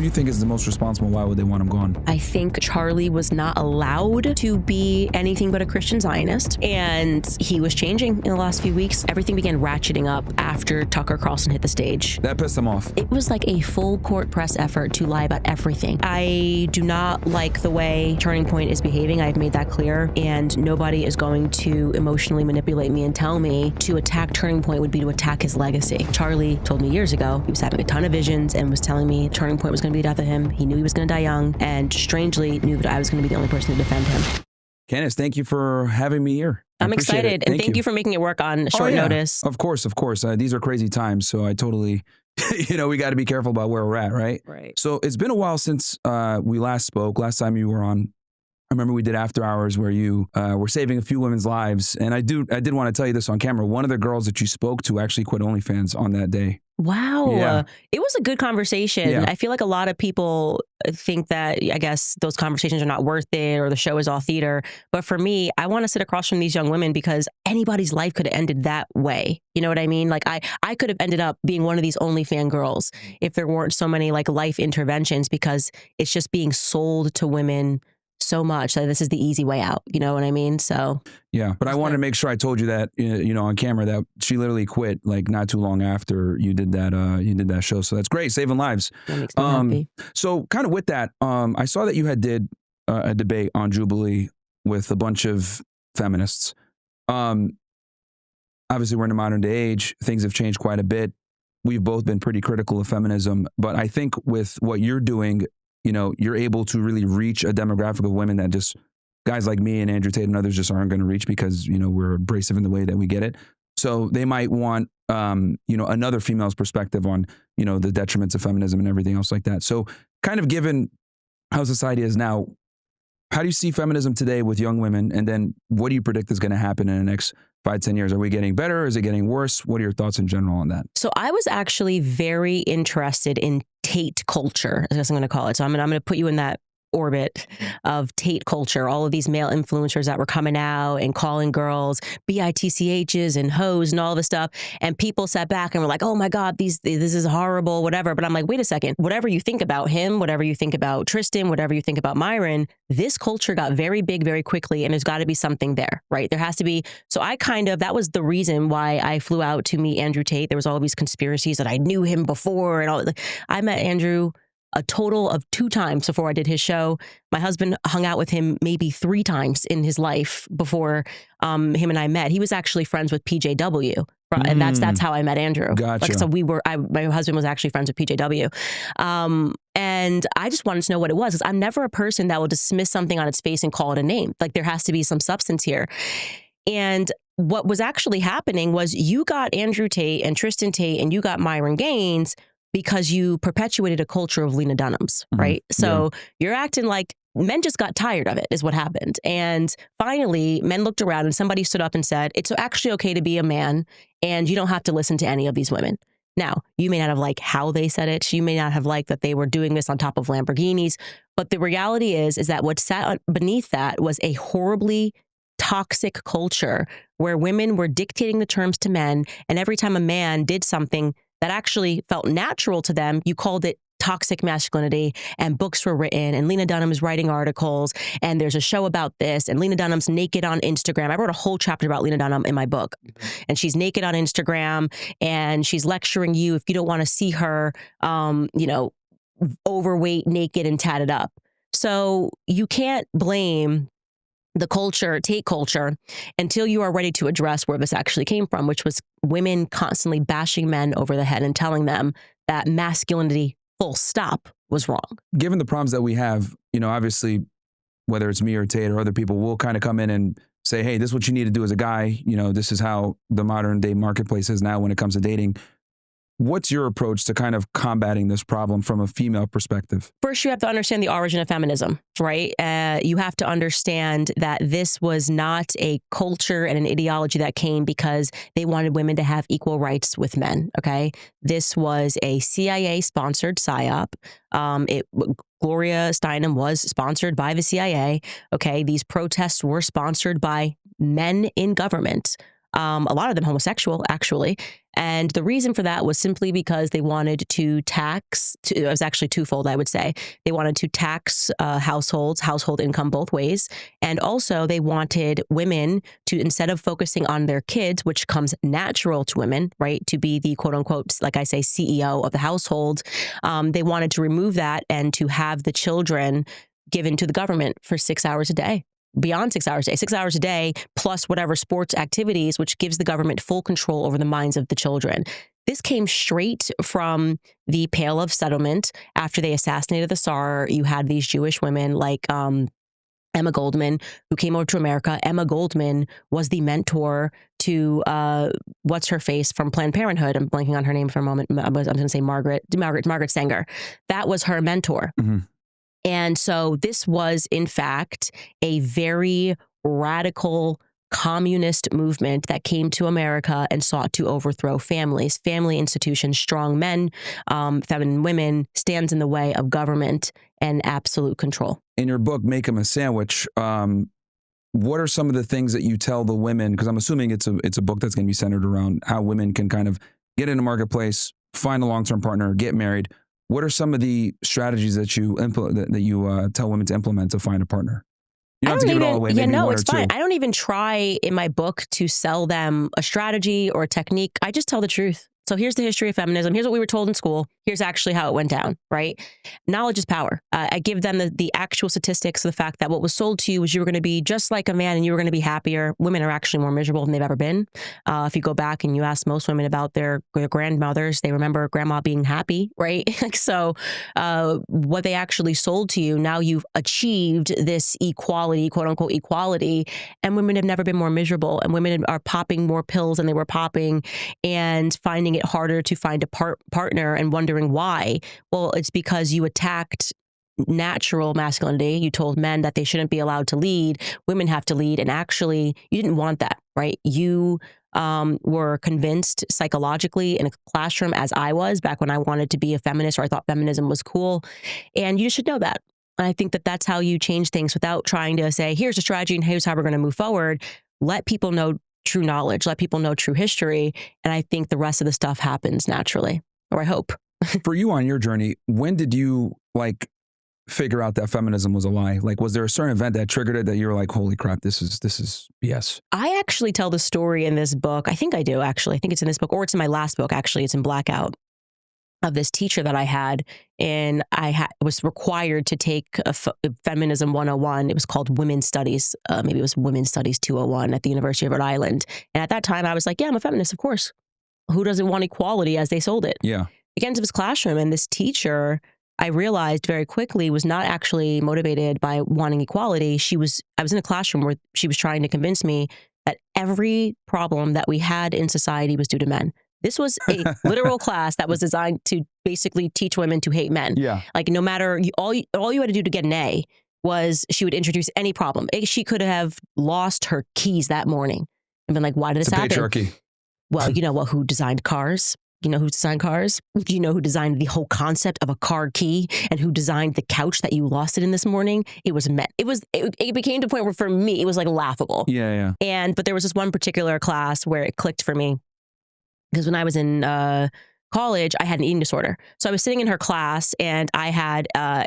you think is the most responsible? Why would they want him gone? I think Charlie was not allowed to be anything but a Christian Zionist, and he was changing in the last few weeks. Everything began ratcheting up after Tucker Carlson hit the stage. That pissed him off. It was like a full court press effort to lie about everything. I do not like the way Turning Point is behaving. I've made that clear, and nobody is going to emotionally manipulate me and tell me to attack Turning Point would be to attack his legacy. Charlie told me years ago he was having a ton of visions and was telling me Turning Point was going to be the death of him. He knew he was going to die young, and strangely knew that I was going to be the only person to defend him. Candace, thank you for having me here. I'm excited, and thank you for making it work on short notice. Of course. These are crazy times, so I totally, we got to be careful about where we're at, right? Right. So it's been a while since we last spoke. Last time you were on, I remember we did after hours where you were saving a few women's lives, and I did want to tell you this on camera. One of the girls that you spoke to actually quit OnlyFans on that day. Wow. Yeah. It was a good conversation. Yeah. I feel like a lot of people think that, I guess, those conversations are not worth it or the show is all theater. But for me, I want to sit across from these young women because anybody's life could have ended that way. You know what I mean? Like I could have ended up being one of these OnlyFans girls if there weren't so many like life interventions, because it's just being sold to women so much that this is the easy way out. You know what I mean? So yeah, but I wanted to make sure I told you that, on camera, that she literally quit like not too long after you did that show. So that's great, saving lives. That makes me happy. So kind of with that, I saw that you had did a debate on Jubilee with a bunch of feminists. Obviously, we're in a modern day age. Things have changed quite a bit. We've both been pretty critical of feminism, but I think with what you're doing, you're able to really reach a demographic of women that just guys like me and Andrew Tate and others just aren't going to reach because, we're abrasive in the way that we get it. So they might want, another female's perspective on, the detriments of feminism and everything else like that. So kind of given how society is now, how do you see feminism today with young women? And then what do you predict is going to happen in the next 5-10 years? Are we getting better? Is it getting worse? What are your thoughts in general on that? So I was actually very interested in Tate culture, I guess I'm going to call it. So I'm going to put you in that orbit of Tate culture, all of these male influencers that were coming out and calling girls bitchs and hoes and all this stuff. And people sat back and were like, oh my God, this is horrible, whatever. But I'm like, wait a second, whatever you think about him, whatever you think about Tristan, whatever you think about Myron, this culture got very big very quickly, and there's got to be something there, right? There has to be. So that was the reason why I flew out to meet Andrew Tate. There was all these conspiracies that I knew him before and all. I met Andrew a total of 2 times before I did his show. My husband hung out with him maybe 3 times in his life before him and I met. He was actually friends with PJW. And that's how I met Andrew. Gotcha. Like, so my husband was actually friends with PJW. And I just wanted to know what it was, because I'm never a person that will dismiss something on its face and call it a name. Like, there has to be some substance here. And what was actually happening was you got Andrew Tate and Tristan Tate and you got Myron Gaines because you perpetuated a culture of Lena Dunhams, right? So you're acting like men just got tired of it, is what happened. And finally, men looked around and somebody stood up and said, it's actually okay to be a man and you don't have to listen to any of these women. Now, you may not have liked how they said it. You may not have liked that they were doing this on top of Lamborghinis. But the reality is that what sat beneath that was a horribly toxic culture where women were dictating the terms to men. And every time a man did something that actually felt natural to them, you called it toxic masculinity, and books were written, and Lena Dunham's writing articles, and there's a show about this, and Lena Dunham's naked on Instagram. I wrote a whole chapter about Lena Dunham in my book, and she's naked on Instagram, and she's lecturing you if you don't want to see her, overweight, naked, and tatted up. So you can't blame the culture, Tate culture, until you are ready to address where this actually came from, which was women constantly bashing men over the head and telling them that masculinity, full stop, was wrong. Given the problems that we have, obviously, whether it's me or Tate or other people, will kind of come in and say, hey, this is what you need to do as a guy. This is how the modern day marketplace is now when it comes to dating. What's your approach to kind of combating this problem from a female perspective? First, you have to understand the origin of feminism, right? You have to understand that this was not a culture and an ideology that came because they wanted women to have equal rights with men, okay? This was a CIA-sponsored PSYOP. Gloria Steinem was sponsored by the CIA, okay? These protests were sponsored by men in government. a lot of them homosexual, actually. And the reason for that was simply because they wanted to tax, it was actually twofold, I would say. They wanted to tax household income both ways. And also they wanted women to, instead of focusing on their kids, which comes natural to women, right, to be the quote unquote, like I say, CEO of the household, they wanted to remove that and to have the children given to the government for 6 hours a day. Beyond 6 hours a day, 6 hours a day, plus whatever sports activities, which gives the government full control over the minds of the children. This came straight from the Pale of Settlement. After they assassinated the Tsar, you had these Jewish women like Emma Goldman, who came over to America. Emma Goldman was the mentor to what's her face from Planned Parenthood. I'm blanking on her name for a moment. I'm going to say Margaret Sanger. That was her mentor. Mm-hmm. And so this was, in fact, a very radical communist movement that came to America and sought to overthrow families, family institutions, strong men, feminine women, stands in the way of government and absolute control. In your book, Make 'Em a Sandwich, what are some of the things that you tell the women? Because I'm assuming it's a book that's going to be centered around how women can kind of get in the marketplace, find a long-term partner, get married. What are some of the strategies that you tell women to implement to find a partner? You don't have to give it all away. Yeah, maybe no, one it's or fine. two. I don't even try in my book to sell them a strategy or a technique. I just tell the truth. So here's the history of feminism. Here's what we were told in school. Here's actually how it went down, right? Knowledge is power. I give them the actual statistics of the fact that what was sold to you was you were going to be just like a man and you were going to be happier. Women are actually more miserable than they've ever been. If you go back and you ask most women about their grandmothers, they remember grandma being happy, right? So what they actually sold to you, now you've achieved this equality, quote unquote equality, and women have never been more miserable. And women are popping more pills than they were popping and finding it harder to find a partner and wondering why. Well, it's because you attacked natural masculinity. You told men that they shouldn't be allowed to lead. Women have to lead. And actually, you didn't want that, right? You were convinced psychologically in a classroom, as I was back when I wanted to be a feminist, or I thought feminism was cool. And you should know that. And I think that that's how you change things without trying to say, here's a strategy and here's how we're going to move forward. Let people know true knowledge, let people know true history. And I think the rest of the stuff happens naturally, or I hope. For you on your journey, when did you figure out that feminism was a lie? Like, was there a certain event that triggered it that you were like, holy crap, this is BS? I actually tell the story in this book. I think I do, actually. I think it's in this book, or it's in my last book, actually. It's in Blackout, of this teacher that I had. And I was required to take a Feminism 101. It was called Women's Studies. Maybe it was Women's Studies 201 at the University of Rhode Island. And at that time, I was like, yeah, I'm a feminist, of course. Who doesn't want equality as they sold it? Yeah. I get into this classroom, and this teacher, I realized very quickly, was not actually motivated by wanting equality. I was in a classroom where she was trying to convince me that every problem that we had in society was due to men. This was a literal class that was designed to basically teach women to hate men. Yeah. Like, no matter, all you had to do to get an A was she would introduce any problem. She could have lost her keys that morning and been like, why did this happen? Patriarchy. Well, you know who designed cars? You know who designed cars? Do you know who designed the whole concept of a car key, and who designed the couch that you lost it in this morning? It was men. It became to a point where for me, it was like laughable. Yeah. But there was this one particular class where it clicked for me. Because when I was in college, I had an eating disorder. So I was sitting in her class, and I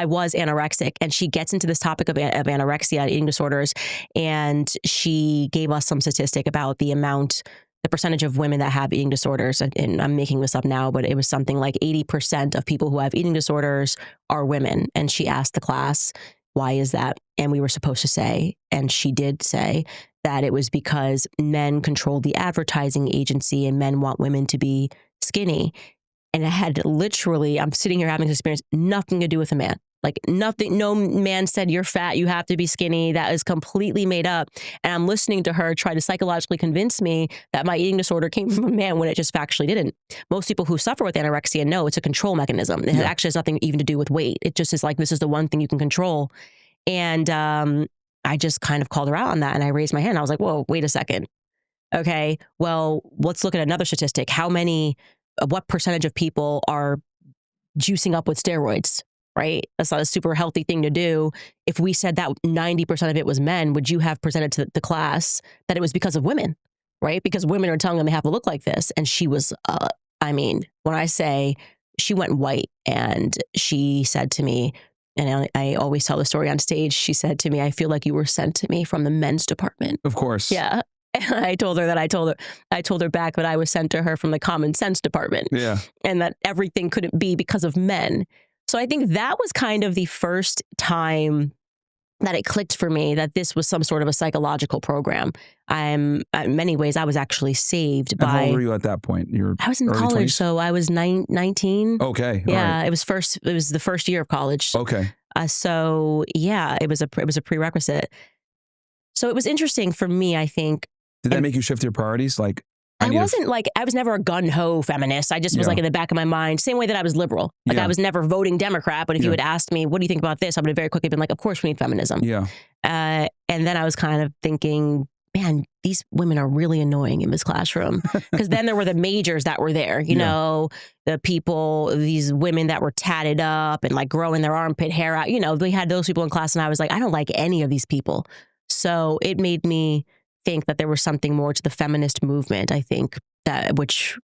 was anorexic, and she gets into this topic of anorexia and eating disorders. And she gave us some statistic about the percentage of women that have eating disorders. And I'm making this up now, but it was something like 80% of people who have eating disorders are women. And she asked the class, why is that? And we were supposed to say, and she did say, that it was because men control the advertising agency and men want women to be skinny. And it had literally, I'm sitting here having this experience, nothing to do with a man. Like nothing, no man said you're fat, you have to be skinny. That is completely made up. And I'm listening to her try to psychologically convince me that my eating disorder came from a man when it just factually didn't. Most people who suffer with anorexia know it's a control mechanism. It actually has nothing even to do with weight. It just is like, this is the one thing you can control. And I just kind of called her out on that, and I raised my hand. I was like, whoa, wait a second. Okay, well, let's look at another statistic. What percentage of people are juicing up with steroids, right? That's not a super healthy thing to do. If we said that 90% of it was men, would you have presented to the class that it was because of women, right? Because women are telling them they have to look like this. And she was, I mean, when I say she went white and she said to me, and I always tell the story on stage, she said to me, I feel like you were sent to me from the men's department. Of course. Yeah. And I told her back that I was sent to her from the common sense department. Yeah. And that everything couldn't be because of men. So I think that was kind of the first time that it clicked for me that this was some sort of a psychological program. In many ways, I was actually saved by... How old were you at that point? I was in college, 20s? So I was 19. Okay. Yeah, right. It was the first year of college. Okay. So yeah, it was a prerequisite. So it was interesting for me, I think. Did that make you shift your priorities? Like, I was never a gun-ho feminist. I just was like in the back of my mind, same way that I was liberal. Like I was never voting Democrat, but if you had asked me, what do you think about this? I would have very quickly been like, of course we need feminism. Yeah. And then I was kind of thinking, man, these women are really annoying in this classroom. Because then there were the majors that were there, you know, the people, these women that were tatted up and like growing their armpit hair out. You know, we had those people in class and I was like, I don't like any of these people. So it made me think that there was something more to the feminist movement, I think, which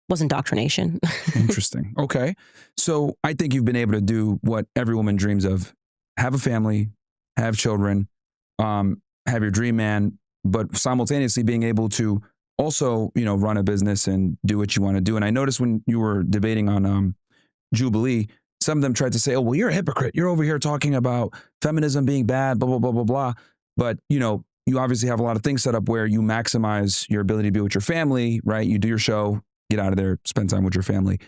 was indoctrination. Interesting. Okay. So I think you've been able to do what every woman dreams of: have a family, have children, have your dream man, but simultaneously being able to also, you know, run a business and do what you want to do. And I noticed when you were debating on Jubilee, some of them tried to say, oh, well, you're a hypocrite. You're over here talking about feminism being bad, blah, blah, blah, blah, blah. But, you know, you obviously have a lot of things set up where you maximize your ability to be with your family, right? You do your show, get out of there, spend time with your family.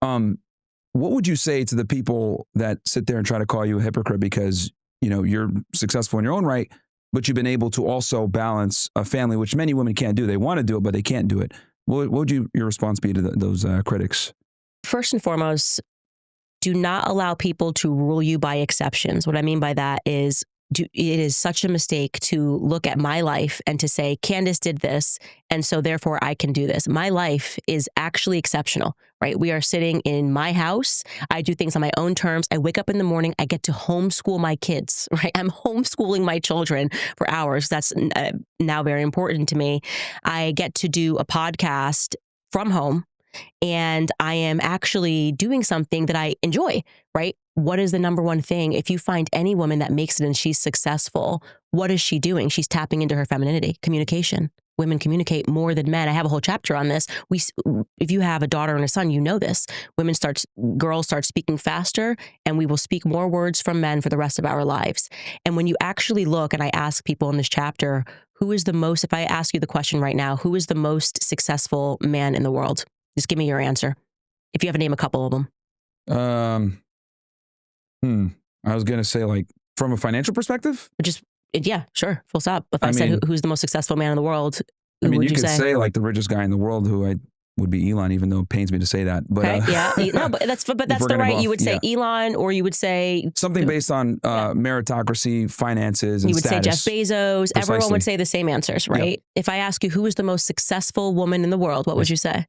What would you say to the people that sit there and try to call you a hypocrite because, you know, you're successful in your own right, but you've been able to also balance a family, which many women can't do. They want to do it, but they can't do it. What would your response be to those critics? First and foremost, do not allow people to rule you by exceptions. What I mean by that is, it is such a mistake to look at my life and to say, Candace did this, and so therefore I can do this. My life is actually exceptional, right? We are sitting in my house. I do things on my own terms. I wake up in the morning. I get to homeschool my kids, right? I'm homeschooling my children for hours. That's now very important to me. I get to do a podcast from home. And I am actually doing something that I enjoy, right? What is the number one thing? If you find any woman that makes it and she's successful, what is she doing? She's tapping into her femininity, communication. Women communicate more than men. I have a whole chapter on this. If you have a daughter and a son, you know this. Girls start speaking faster, and we will speak more words from men for the rest of our lives. And when you actually look, and I ask people in this chapter, if I ask you the question right now, who is the most successful man in the world? Just give me your answer. If you have to name a couple of them. I was going to say, like, from a financial perspective? Yeah, sure. Full stop. If I said who's the most successful man in the world, who would you could say? say like the richest guy in the world, who would be Elon, even though it pains me to say that. But okay, yeah. No, but that's the right. You would say Elon, or you would say something based on meritocracy, finances, and you would status. say Jeff Bezos. Precisely. Everyone would say the same answers, right? Yeah. If I ask you who is the most successful woman in the world, what would you say?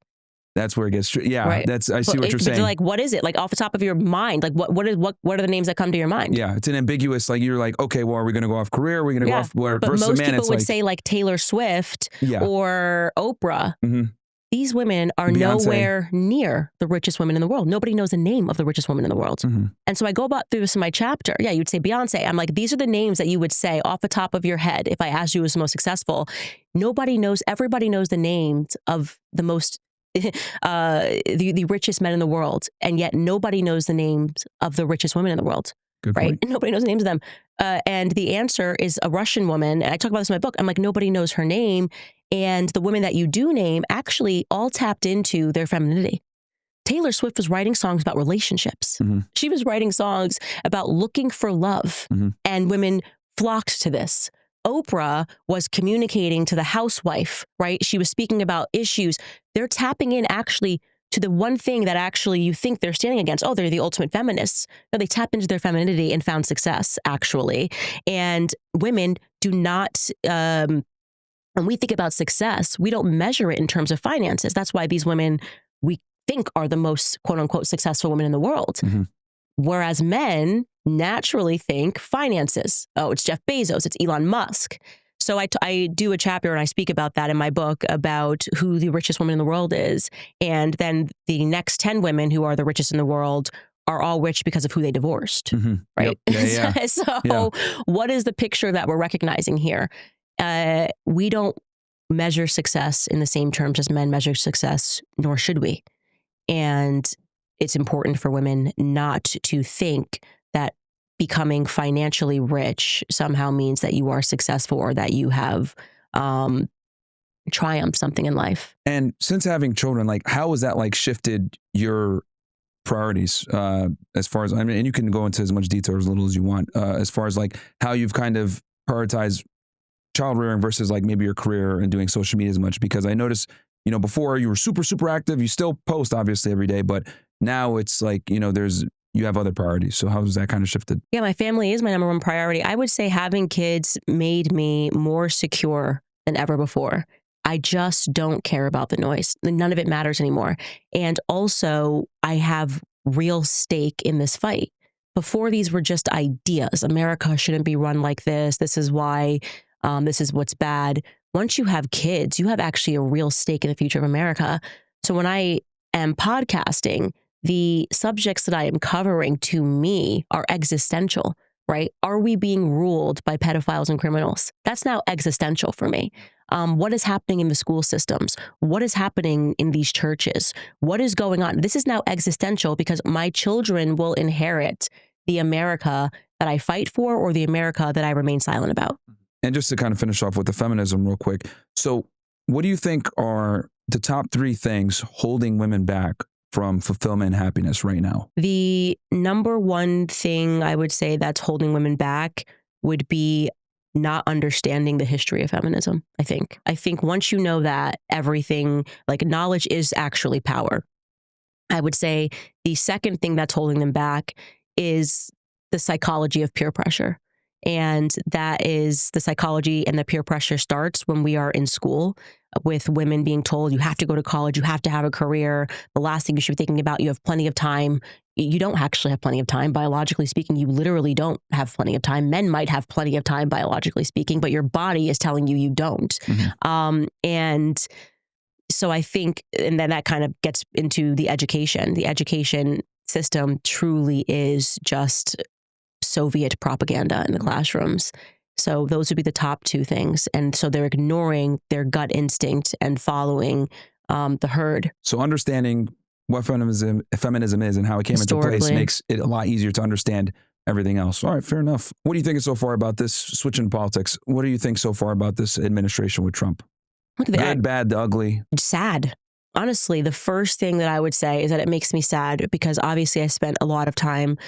That's where it gets true. Yeah, right. I see what you're saying. Like, what is it? Like, off the top of your mind, like, what are the names that come to your mind? Yeah, it's an ambiguous, like, you're like, okay, well, are we going to go off career? Are we going to go off where? But most people would say like Taylor Swift or Oprah. Mm-hmm. These women are nowhere near the richest women in the world. Nobody knows the name of the richest woman in the world. Mm-hmm. And so I go about through this in my chapter. Yeah, you'd say Beyonce. I'm like, these are the names that you would say off the top of your head if I asked you who's the most successful. Nobody knows. Everybody knows the names of the most the richest men in the world, and yet nobody knows the names of the richest women in the world. Good right? Point. Nobody knows the names of them. And the answer is a Russian woman. And I talk about this in my book. I'm like, nobody knows her name. And the women that you do name actually all tapped into their femininity. Taylor Swift was writing songs about relationships. Mm-hmm. She was writing songs about looking for love. Mm-hmm. And women flocked to this. Oprah was communicating to the housewife, right? She was speaking about issues. They're tapping in actually to the one thing that actually you think they're standing against. Oh, they're the ultimate feminists. No, they tapped into their femininity and found success, actually. And women do not, when we think about success, we don't measure it in terms of finances. That's why these women, we think, are the most, quote unquote, successful women in the world. Mm-hmm. Whereas men naturally think finances. Oh, it's Jeff Bezos, it's Elon Musk. So I do a chapter and I speak about that in my book about who the richest woman in the world is. And then the next 10 women who are the richest in the world are all rich because of who they divorced, right? Yep. Yeah. So what is the picture that we're recognizing here? We don't measure success in the same terms as men measure success, nor should we. And it's important for women not to think that becoming financially rich somehow means that you are successful or that you have triumphed something in life. And since having children, like, how has that like shifted your priorities as far as, I mean, and you can go into as much detail or as little as you want, as far as like how you've kind of prioritized child rearing versus like maybe your career and doing social media as much? Because I noticed, you know, before you were super active, you still post obviously every day, but now it's like, you know, you have other priorities. So how has that kind of shifted? Yeah, my family is my number one priority. I would say having kids made me more secure than ever before. I just don't care about the noise. None of it matters anymore. And also, I have real stake in this fight. Before, these were just ideas. America shouldn't be run like this. This is why, this is what's bad. Once you have kids, you have actually a real stake in the future of America. So when I am podcasting, the subjects that I am covering to me are existential, right? Are we being ruled by pedophiles and criminals? That's now existential for me. What is happening in the school systems? What is happening in these churches? What is going on? This is now existential because my children will inherit the America that I fight for or the America that I remain silent about. And just to kind of finish off with the feminism real quick. So what do you think are the top 3 things holding women back from fulfillment and happiness right now? The number one thing I would say that's holding women back would be not understanding the history of feminism, I think. I think once you know that, everything, like knowledge is actually power. I would say the second thing that's holding them back is the psychology of peer pressure. And that is the psychology and the peer pressure starts when we are in school with women being told you have to go to college, you have to have a career. The last thing you should be thinking about, you have plenty of time. You don't actually have plenty of time. Biologically speaking, you literally don't have plenty of time. Men might have plenty of time, biologically speaking, but your body is telling you don't. And so I think, and then that kind of gets into the education. The education system truly is just Soviet propaganda in the classrooms. So those would be the top 2 things. And so they're ignoring their gut instinct and following the herd. So understanding what feminism is and how it came into place makes it a lot easier to understand everything else. All right, fair enough. What do you think so far about this, switching politics? What do you think so far about this administration with Trump? Look at Good, bad, the ugly? Sad. Honestly, the first thing that I would say is that it makes me sad because obviously I spent a lot of time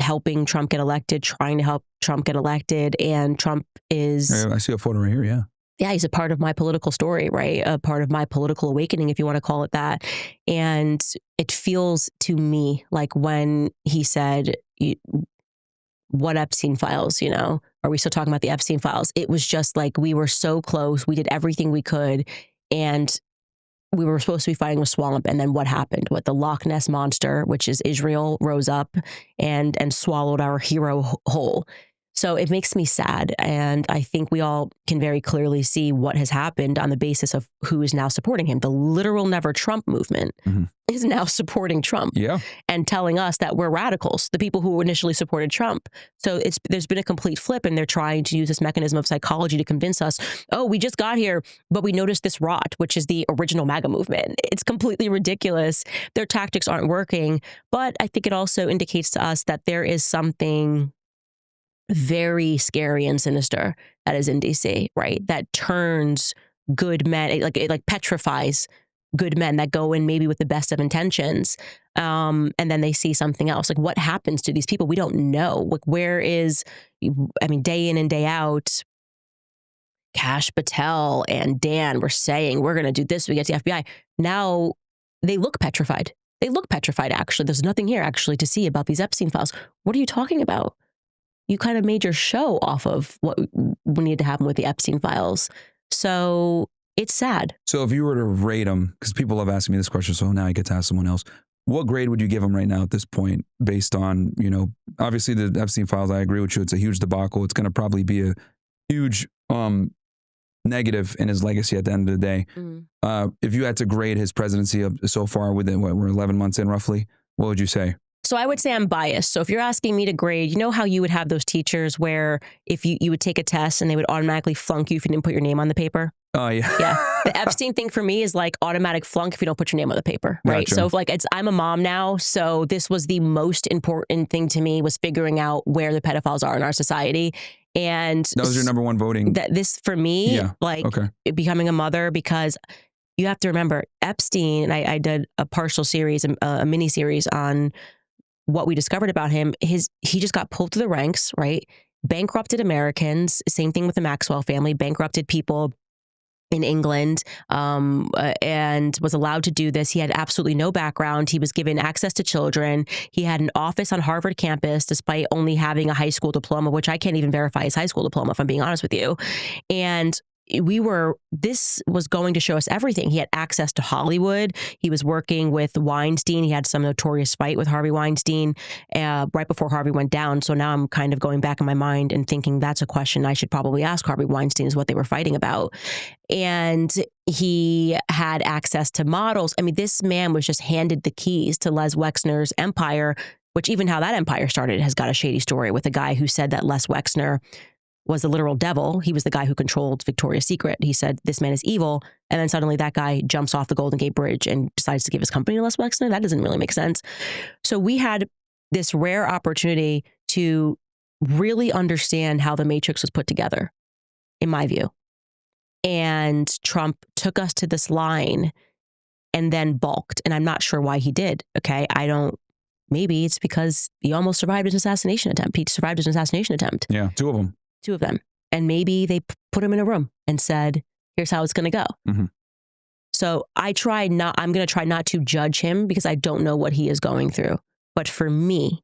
helping Trump get elected, trying to help Trump get elected. And Trump is... I see a photo right here, yeah. Yeah, he's a part of my political story, right? A part of my political awakening, if you want to call it that. And it feels to me like when he said, what Epstein files, you know? Are we still talking about the Epstein files? It was just like we were so close. We did everything we could. And we were supposed to be fighting a swamp, and then what happened? What, the Loch Ness monster, which is Israel, rose up and swallowed our hero whole. So it makes me sad, and I think we all can very clearly see what has happened on the basis of who is now supporting him. The literal Never Trump movement is now supporting Trump and telling us that we're radicals, the people who initially supported Trump. So there's been a complete flip, and they're trying to use this mechanism of psychology to convince us, oh, we just got here, but we noticed this rot, which is the original MAGA movement. It's completely ridiculous. Their tactics aren't working, but I think it also indicates to us that there is something very scary and sinister that is in DC, right? That turns good men, it like petrifies good men that go in maybe with the best of intentions. And then they see something else. Like, what happens to these people? We don't know. Like, where is, I mean, day in and day out, Kash Patel and Dan were saying, we're going to do this. We get the FBI. Now they look petrified. They look petrified, actually. There's nothing here, actually, to see about these Epstein files. What are you talking about? You kind of made your show off of what needed to happen with the Epstein files. So it's sad. So if you were to rate them, because people have asked me this question, so now I get to ask someone else. What grade would you give them right now at this point based on, you know, obviously the Epstein files, I agree with you. It's a huge debacle. It's going to probably be a huge negative in his legacy at the end of the day. If you had to grade his presidency of so far within what we're 11 months in roughly, what would you say? So I would say I'm biased. So if you're asking me to grade, you know how you would have those teachers where if you would take a test and they would automatically flunk you if you didn't put your name on the paper? Oh, yeah. Yeah. The Epstein thing for me is like automatic flunk if you don't put your name on the paper, right? Gotcha. So if like I'm a mom now, so this was the most important thing to me was figuring out where the pedophiles are in our society. And that was your number one voting. This for me, Yeah. like Okay. becoming a mother, because you have to remember Epstein, and I did a partial series, a mini series on what we discovered about him. He just got pulled through the ranks, right? Bankrupted Americans. Same thing with the Maxwell family, bankrupted people in England, and was allowed to do this. He had absolutely no background. He was given access to children. He had an office on Harvard campus, despite only having a high school diploma, which I can't even verify his high school diploma, if I'm being honest with you. And this was going to show us everything. He had access to Hollywood. He was working with Weinstein. He had some notorious fight with Harvey Weinstein right before Harvey went down. So now I'm kind of going back in my mind and thinking that's a question I should probably ask Harvey Weinstein, is what they were fighting about. And he had access to models. I mean, this man was just handed the keys to Les Wexner's empire, which even how that empire started has got a shady story with a guy who said that Les Wexner was the literal devil. He was the guy who controlled Victoria's Secret. He said, this man is evil. And then suddenly that guy jumps off the Golden Gate Bridge and decides to give his company to Les Wexner. That doesn't really make sense. So we had this rare opportunity to really understand how the Matrix was put together, in my view. And Trump took us to this line and then balked. And I'm not sure why he did. Okay. Maybe it's because he almost survived his assassination attempt. He survived his assassination attempt. Yeah. Two of them. And maybe they put him in a room and said, here's how it's going to go. Mm-hmm. So I'm going to try not to judge him because I don't know what he is going through. But for me,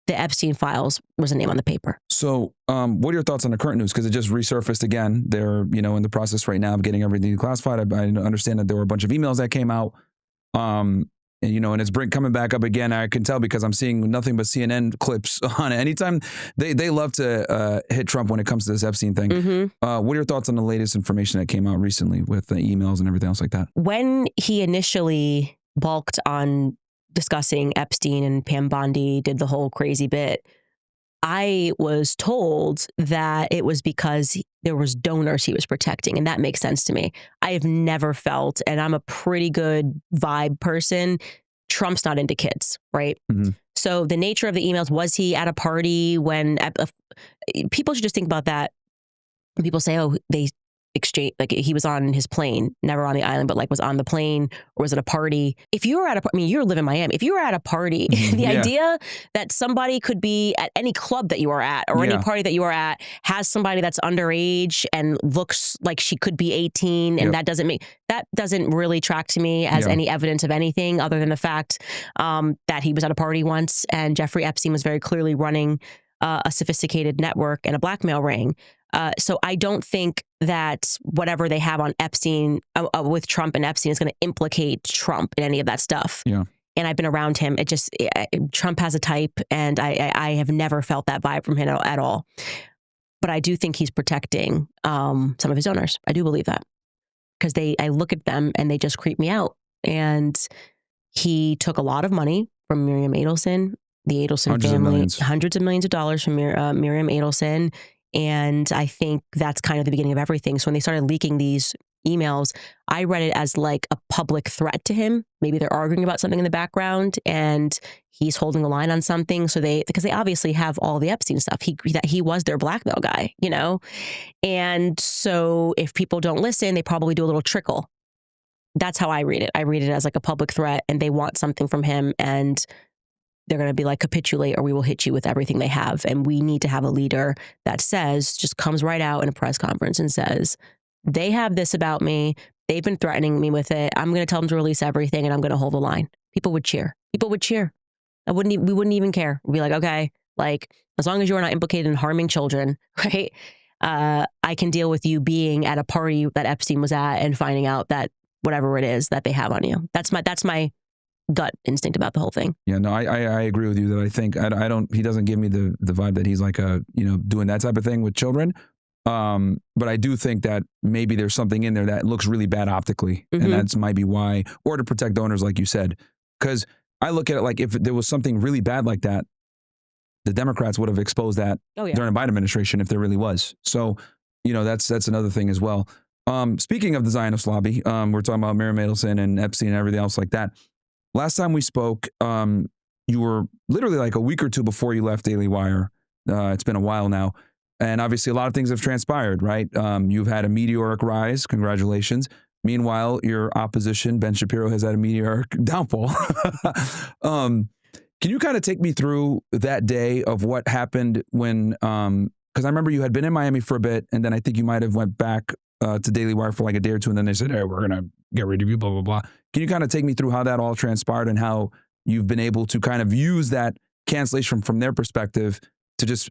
the Epstein files was a name on the paper. So what are your thoughts on the current news? Because it just resurfaced again. They're, in the process right now of getting everything declassified. I understand that there were a bunch of emails that came out. And it's coming back up again. I can tell because I'm seeing nothing but CNN clips on it. Anytime they love to hit Trump when it comes to this Epstein thing. Mm-hmm. What are your thoughts on the latest information that came out recently with the emails and everything else like that? When he initially balked on discussing Epstein and Pam Bondi did the whole crazy bit, I was told that it was because there was donors he was protecting, and that makes sense to me. I have never felt, and I'm a pretty good vibe person, Trump's not into kids, right? Mm-hmm. So the nature of the emails, was he at a party when people should just think about that. When people say, oh, they exchange, like he was on his plane, never on the island, but like was on the plane, or was at a party. If you were at you live in Miami. If you were at a party, the idea that somebody could be at any club that you are at or any party that you are at has somebody that's underage and looks like she could be 18, and that doesn't really track to me as any evidence of anything other than the fact that he was at a party once, and Jeffrey Epstein was very clearly running a sophisticated network and a blackmail ring. So I don't think that whatever they have on Epstein with Trump and Epstein is going to implicate Trump in any of that stuff. Yeah. And I've been around him. Trump has a type, and I have never felt that vibe from him at all. But I do think he's protecting some of his donors. I do believe that because I look at them and they just creep me out. And he took a lot of money from Miriam Adelson, the Adelson family, hundreds of millions of dollars from Miriam Adelson. And I think that's kind of the beginning of everything. So when they started leaking these emails, I read it as like a public threat to him. Maybe they're arguing about something in the background and he's holding the line on something. So because they obviously have all the Epstein stuff. He was their blackmail guy, And so if people don't listen, they probably do a little trickle. That's how I read it. I read it as like a public threat, and they want something from him, and they're going to be like, capitulate or we will hit you with everything they have. And we need to have a leader that just comes right out in a press conference and says, they have this about me. They've been threatening me with it. I'm going to tell them to release everything, and I'm going to hold the line. People would cheer. We wouldn't even care. We'd be like, okay, like as long as you are not implicated in harming children, right? I can deal with you being at a party that Epstein was at and finding out that whatever it is that they have on you. That's my gut instinct about the whole thing. Yeah, no, I agree with you that I think he doesn't give me the vibe that he's like doing that type of thing with children. But I do think that maybe there's something in there that looks really bad optically. And that's might be why, or to protect donors, like you said. Because I look at it like if there was something really bad like that, the Democrats would have exposed that during the Biden administration if there really was. So, that's another thing as well. Speaking of the Zionist lobby, we're talking about Mary Mandelson and Epstein and everything else like that. Last time we spoke, you were literally like a week or two before you left Daily Wire. It's been a while now. And obviously a lot of things have transpired, right? You've had a meteoric rise. Congratulations. Meanwhile, your opposition, Ben Shapiro, has had a meteoric downfall. Can you kind of take me through that day of what happened when, because I remember you had been in Miami for a bit, and then I think you might have went back to Daily Wire for like a day or two, and then they said, hey, we're going to get rid of you, blah, blah, blah. Can you kind of take me through how that all transpired and how you've been able to kind of use that cancellation from their perspective to just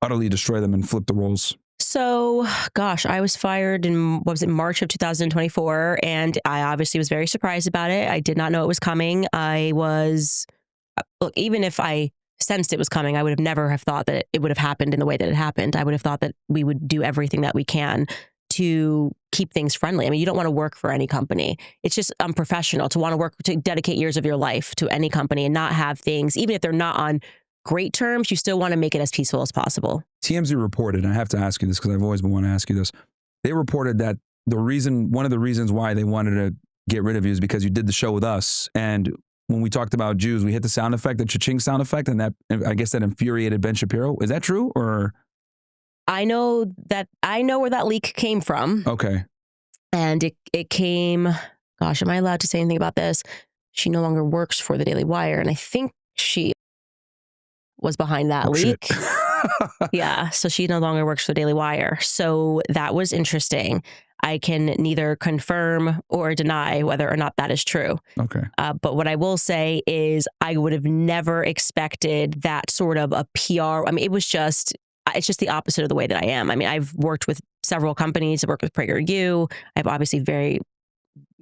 utterly destroy them and flip the roles? So, gosh, I was fired in, March of 2024, and I obviously was very surprised about it. I did not know it was coming. Look, even if I sensed it was coming, I would have never have thought that it would have happened in the way that it happened. I would have thought that we would do everything that we can to keep things friendly. I mean, you don't want to work for any company. It's just unprofessional to want to work, to dedicate years of your life to any company and not have things, even if they're not on great terms, you still want to make it as peaceful as possible. TMZ reported, and I have to ask you this because I've always been wanting to ask you this. They reported that one of the reasons why they wanted to get rid of you is because you did the show with us. And when we talked about Jews, we hit the sound effect, the cha-ching sound effect, and that, I guess, that infuriated Ben Shapiro. Is that true? Or I know where that leak came from. Okay. And it came, gosh, am I allowed to say anything about this? She no longer works for the Daily Wire, and I think she was behind that leak. Yeah, so she no longer works for the Daily Wire. So that was interesting. I can neither confirm or deny whether or not that is true. Okay. But what I will say is I would have never expected that sort of a PR. I mean, it's just the opposite of the way that I am. I mean, I've worked with several companies. I've worked with PragerU. I have obviously a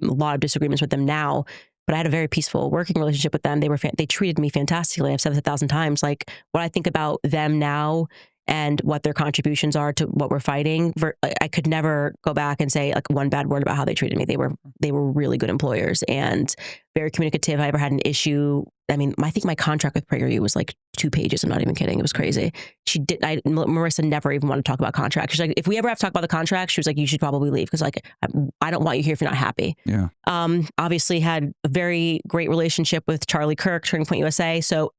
lot of disagreements with them now, but I had a very peaceful working relationship with them. They treated me fantastically. I've said it 1,000 times. Like, what I think about them now and what their contributions are to what we're fighting, I could never go back and say like one bad word about how they treated me. They were really good employers and very communicative. I ever had an issue. I mean, I think my contract with PragerU was like 2 pages. I'm not even kidding. It was crazy. Marissa never even wanted to talk about contracts. She's like, if we ever have to talk about the contract, she was like, you should probably leave because like I don't want you here if you're not happy. Yeah. Obviously had a very great relationship with Charlie Kirk, Turning Point USA. So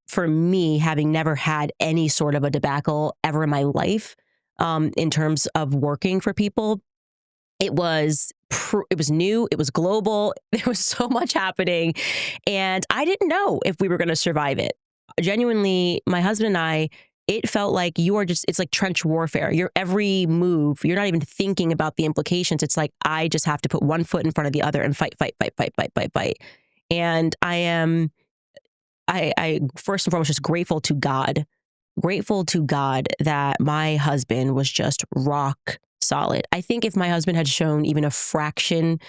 for me, having never had any sort of a debacle ever in my life, in terms of working for people, it was new, it was global, there was so much happening, and I didn't know if we were going to survive it. Genuinely, my husband and I, it felt like it's like trench warfare. Your every move, you're not even thinking about the implications. It's like, I just have to put one foot in front of the other and fight. And I first and foremost just grateful to God that my husband was just rock solid. I think if my husband had shown even a fraction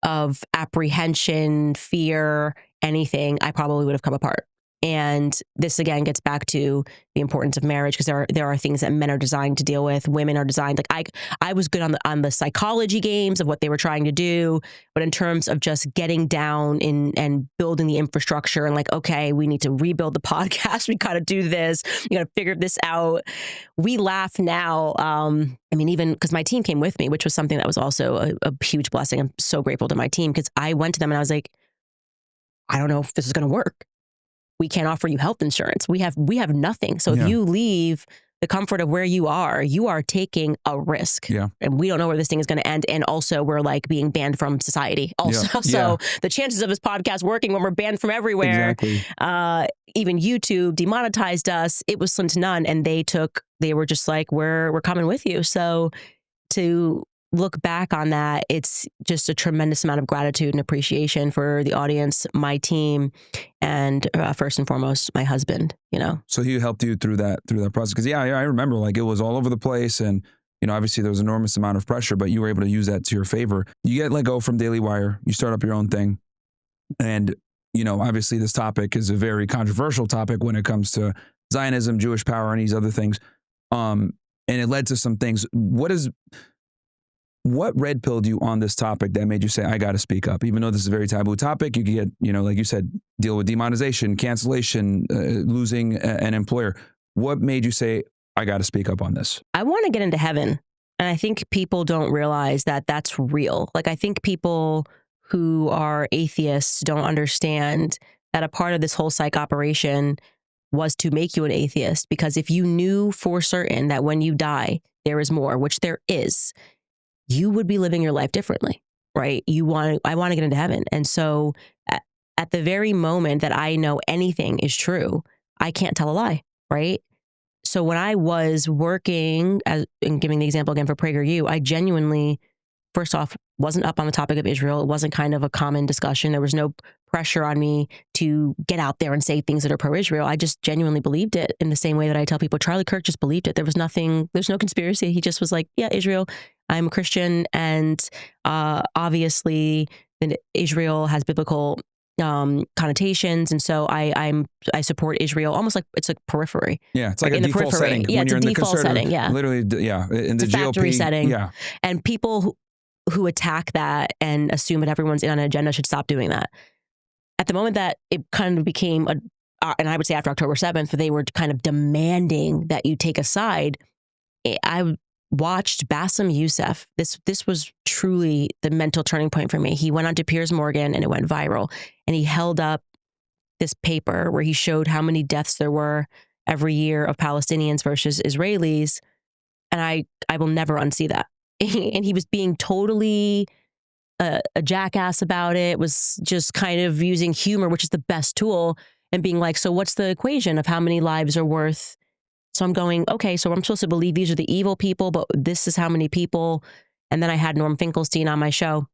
of apprehension, fear, anything, I probably would have come apart. And this again gets back to the importance of marriage, because there are things that men are designed to deal with. Women are designed, like I was good on the psychology games of what they were trying to do, but in terms of just getting down and building the infrastructure and like, okay, we need to rebuild the podcast. We got to do this. We got to figure this out. We laugh now. I mean, even because my team came with me, which was something that was also a huge blessing. I'm so grateful to my team because I went to them and I was like, I don't know if this is going to work. We can't offer you health insurance. We have nothing. So if you leave the comfort of where you are taking a risk. Yeah. And we don't know where this thing is going to end. And also we're like being banned from society also. Yeah. So the chances of this podcast working when we're banned from everywhere, even YouTube demonetized us. It was slim to none. And they were just like, we're coming with you. So to look back on that, it's just a tremendous amount of gratitude and appreciation for the audience, my team, and first and foremost, my husband, So he helped you through that process. Because I remember like it was all over the place, and obviously there was an enormous amount of pressure, but you were able to use that to your favor. You get let go from Daily Wire, you start up your own thing. And, obviously this topic is a very controversial topic when it comes to Zionism, Jewish power, and these other things. and it led to some things. What red pilled you on this topic that made you say, I got to speak up? Even though this is a very taboo topic, you can get, like you said, deal with demonetization, cancellation, losing an employer. What made you say, I got to speak up on this? I want to get into heaven. And I think people don't realize that that's real. Like, I think people who are atheists don't understand that a part of this whole psych operation was to make you an atheist. Because if you knew for certain that when you die, there is more, which there is, you would be living your life differently, right? I want to get into heaven. And so at the very moment that I know anything is true, I can't tell a lie, right? So when I was working, and giving the example again for PragerU, I genuinely, first off, wasn't up on the topic of Israel. It wasn't kind of a common discussion. There was no pressure on me to get out there and say things that are pro-Israel. I just genuinely believed it, in the same way that I tell people, Charlie Kirk just believed it. There's no conspiracy. He just was like, yeah, Israel, I'm a Christian. And obviously Israel has biblical connotations, and so I support Israel almost like it's a periphery. Yeah, it's like a default setting. Yeah, when it's you're a in the default setting. Yeah, literally, yeah, in the it's a factory GOP setting. Yeah, and people who attack that and assume that everyone's in on an agenda should stop doing that. At the moment that it kind of became and I would say after October 7th, they were kind of demanding that you take a side. I watched Bassem Youssef. This was truly the mental turning point for me. He went on to Piers Morgan and it went viral. And he held up this paper where he showed how many deaths there were every year of Palestinians versus Israelis. And I will never unsee that. And he was being totally a jackass about it, was just kind of using humor, which is the best tool, and being like, so what's the equation of how many lives are worth? So I'm going, okay, so I'm supposed to believe these are the evil people, but this is how many people. And then I had Norm Finkelstein on my show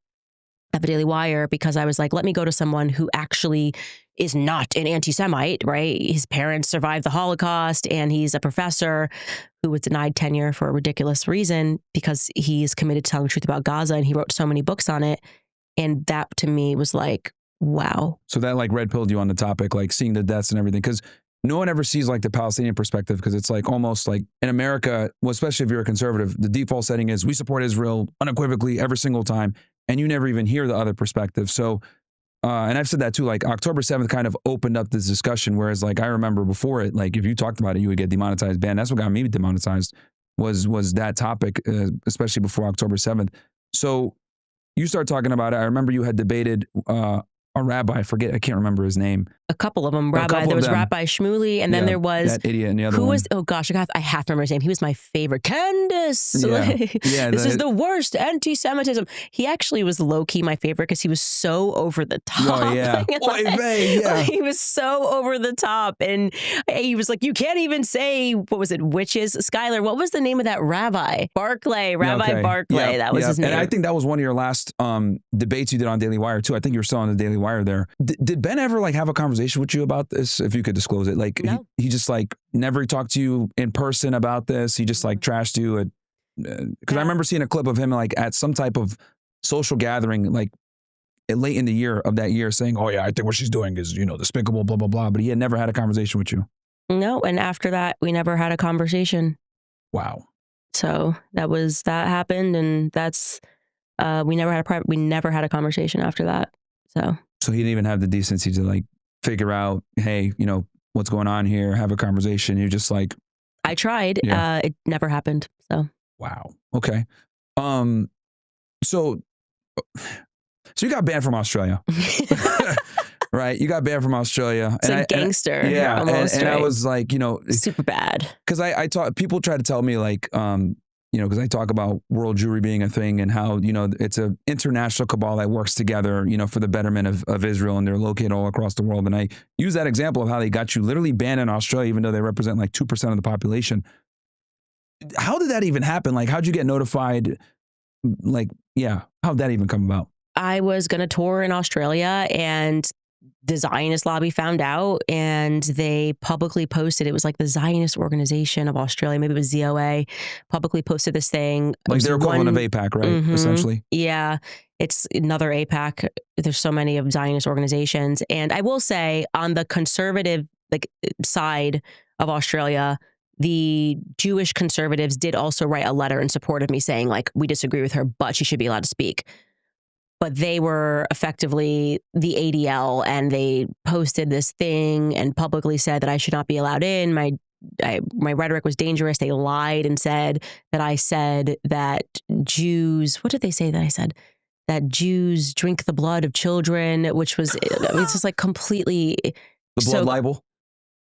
at the Daily Wire, because I was like, let me go to someone who actually is not an anti-Semite, right? His parents survived the Holocaust, and he's a professor who was denied tenure for a ridiculous reason because he's committed to telling the truth about Gaza, and he wrote so many books on it. And that to me was like, wow. So that like red pilled you on the topic, like seeing the deaths and everything, because no one ever sees like the Palestinian perspective, because it's like almost like in America, well, especially if you're a conservative, the default setting is we support Israel unequivocally every single time, and you never even hear the other perspective. So, and I've said that too, like October 7th kind of opened up this discussion, whereas like I remember before it, like if you talked about it, you would get demonetized, banned. That's what got me demonetized was that topic, especially before October 7th. So you start talking about it. I remember you had debated a rabbi, I can't remember his name. A couple of them. There was Rabbi Shmuley, and then there was that idiot and the other one. Who was? Oh gosh, I have to remember his name. He was my favorite. Candace. Yeah, this is the worst anti-Semitism. He actually was low key my favorite because he was so over the top. Oh yeah, He was so over the top, and he was like, "You can't even say what was it? Witches." Skylar, what was the name of that rabbi? Barclay, Rabbi Barclay. Yeah, that was his name. And I think that was one of your last debates you did on Daily Wire too. I think you were still on the Daily Wire there. Did Ben ever like have a conversation with you about this, if you could disclose it? Like no. he just like never talked to you in person about this. He just like trashed you, because I remember seeing a clip of him like at some type of social gathering like late in the year of that year saying, oh yeah, I think what she's doing is, despicable, blah blah blah, but he had never had a conversation with you. No, and after that we never had a conversation. Wow. So that happened, and that's we never had a conversation after that. So he didn't even have the decency to like figure out, hey, what's going on here, have a conversation. You're just like, I tried. Yeah. It never happened. So wow. Okay. So you got banned from Australia. Right? You got banned from Australia. It's a gangster. Yeah. Almost, and I was like, super bad. Because I talk, people try to tell me like, because I talk about world Jewry being a thing and how, it's an international cabal that works together, for the betterment of Israel, and they're located all across the world. And I use that example of how they got you literally banned in Australia, even though they represent like 2% of the population. How did that even happen? Like, how'd you get notified? Like, yeah, how'd that even come about? I was going to tour in Australia, and the Zionist lobby found out, and they publicly posted, it was like the Zionist Organization of Australia, maybe it was ZOA, publicly posted this thing. Like their equivalent of AIPAC, right? Essentially. Yeah. It's another AIPAC. There's so many of Zionist organizations. And I will say, on the conservative side of Australia, the Jewish conservatives did also write a letter in support of me saying, like, we disagree with her, but she should be allowed to speak. But they were effectively the ADL, and they posted this thing and publicly said that I should not be allowed in. My rhetoric was dangerous. They lied and said that I said that Jews, what did they say that I said? That Jews drink the blood of children, which was, I mean, it's just like completely. The blood libel?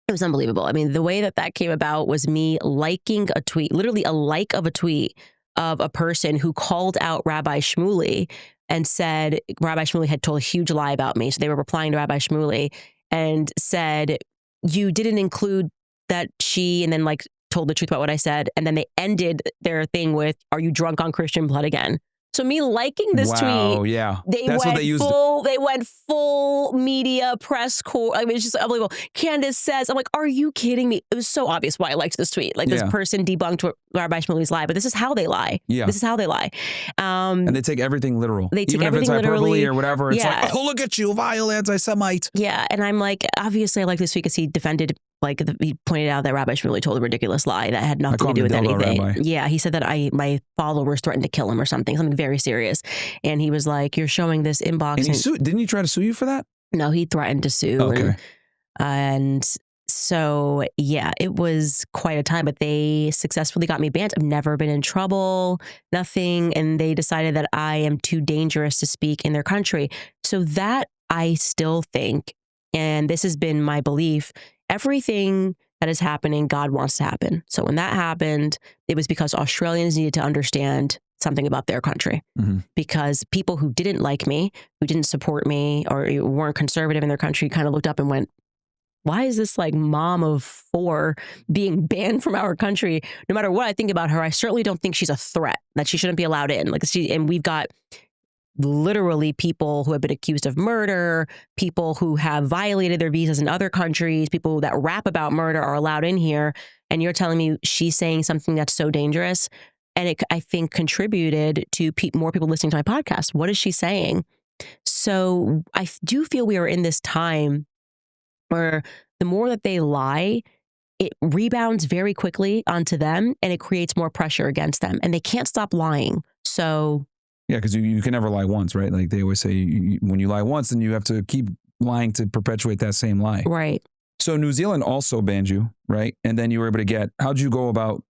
It was unbelievable. I mean, the way that came about was me liking a tweet, literally a like of a tweet of a person who called out Rabbi Shmuley and said Rabbi Shmuley had told a huge lie about me. So they were replying to Rabbi Shmuley and said, you didn't include that she, and then like told the truth about what I said. And then they ended their thing with, are you drunk on Christian blood again? So me liking this tweet, yeah, that's what they used. They went full media press corps. I mean, it's just unbelievable. Candace says, I'm like, are you kidding me? It was so obvious why I liked this tweet. Like this person debunked Rabbi Shmuley's lie, but this is how they lie. Yeah, this is how they lie. And they take everything literal. They take even everything if it's hyperbole literally or whatever. It's like, oh, look at you, vile anti-Semite. Yeah, and I'm like, obviously, I like this tweet because he defended. Like he pointed out that Rabbi Shmuley told a ridiculous lie that had nothing to do with anything. Rabbi. Yeah, he said that my followers threatened to kill him or something very serious. And he was like, "You're showing this inbox." And didn't he try to sue you for that? No, he threatened to sue. Okay. And so yeah, it was quite a time. But they successfully got me banned. I've never been in trouble, nothing. And they decided that I am too dangerous to speak in their country. So that I still think, and this has been my belief. Everything that is happening, God wants to happen. So when that happened, it was because Australians needed to understand something about their country. Because people who didn't like me, who didn't support me, or weren't conservative in their country kind of looked up and went, why is this like mom of 4 being banned from our country? No matter what I think about her, I certainly don't think she's a threat, that she shouldn't be allowed in. And we've got literally people who have been accused of murder, people who have violated their visas in other countries, people that rap about murder are allowed in here. And you're telling me she's saying something that's so dangerous. And it, I think, contributed to more people listening to my podcast. What is she saying? So I do feel we are in this time where the more that they lie, it rebounds very quickly onto them and it creates more pressure against them. And they can't stop lying. So yeah, because you can never lie once, right? Like they always say, when you lie once, then you have to keep lying to perpetuate that same lie. Right. So New Zealand also banned you, right? And then you were able to get, how'd you go about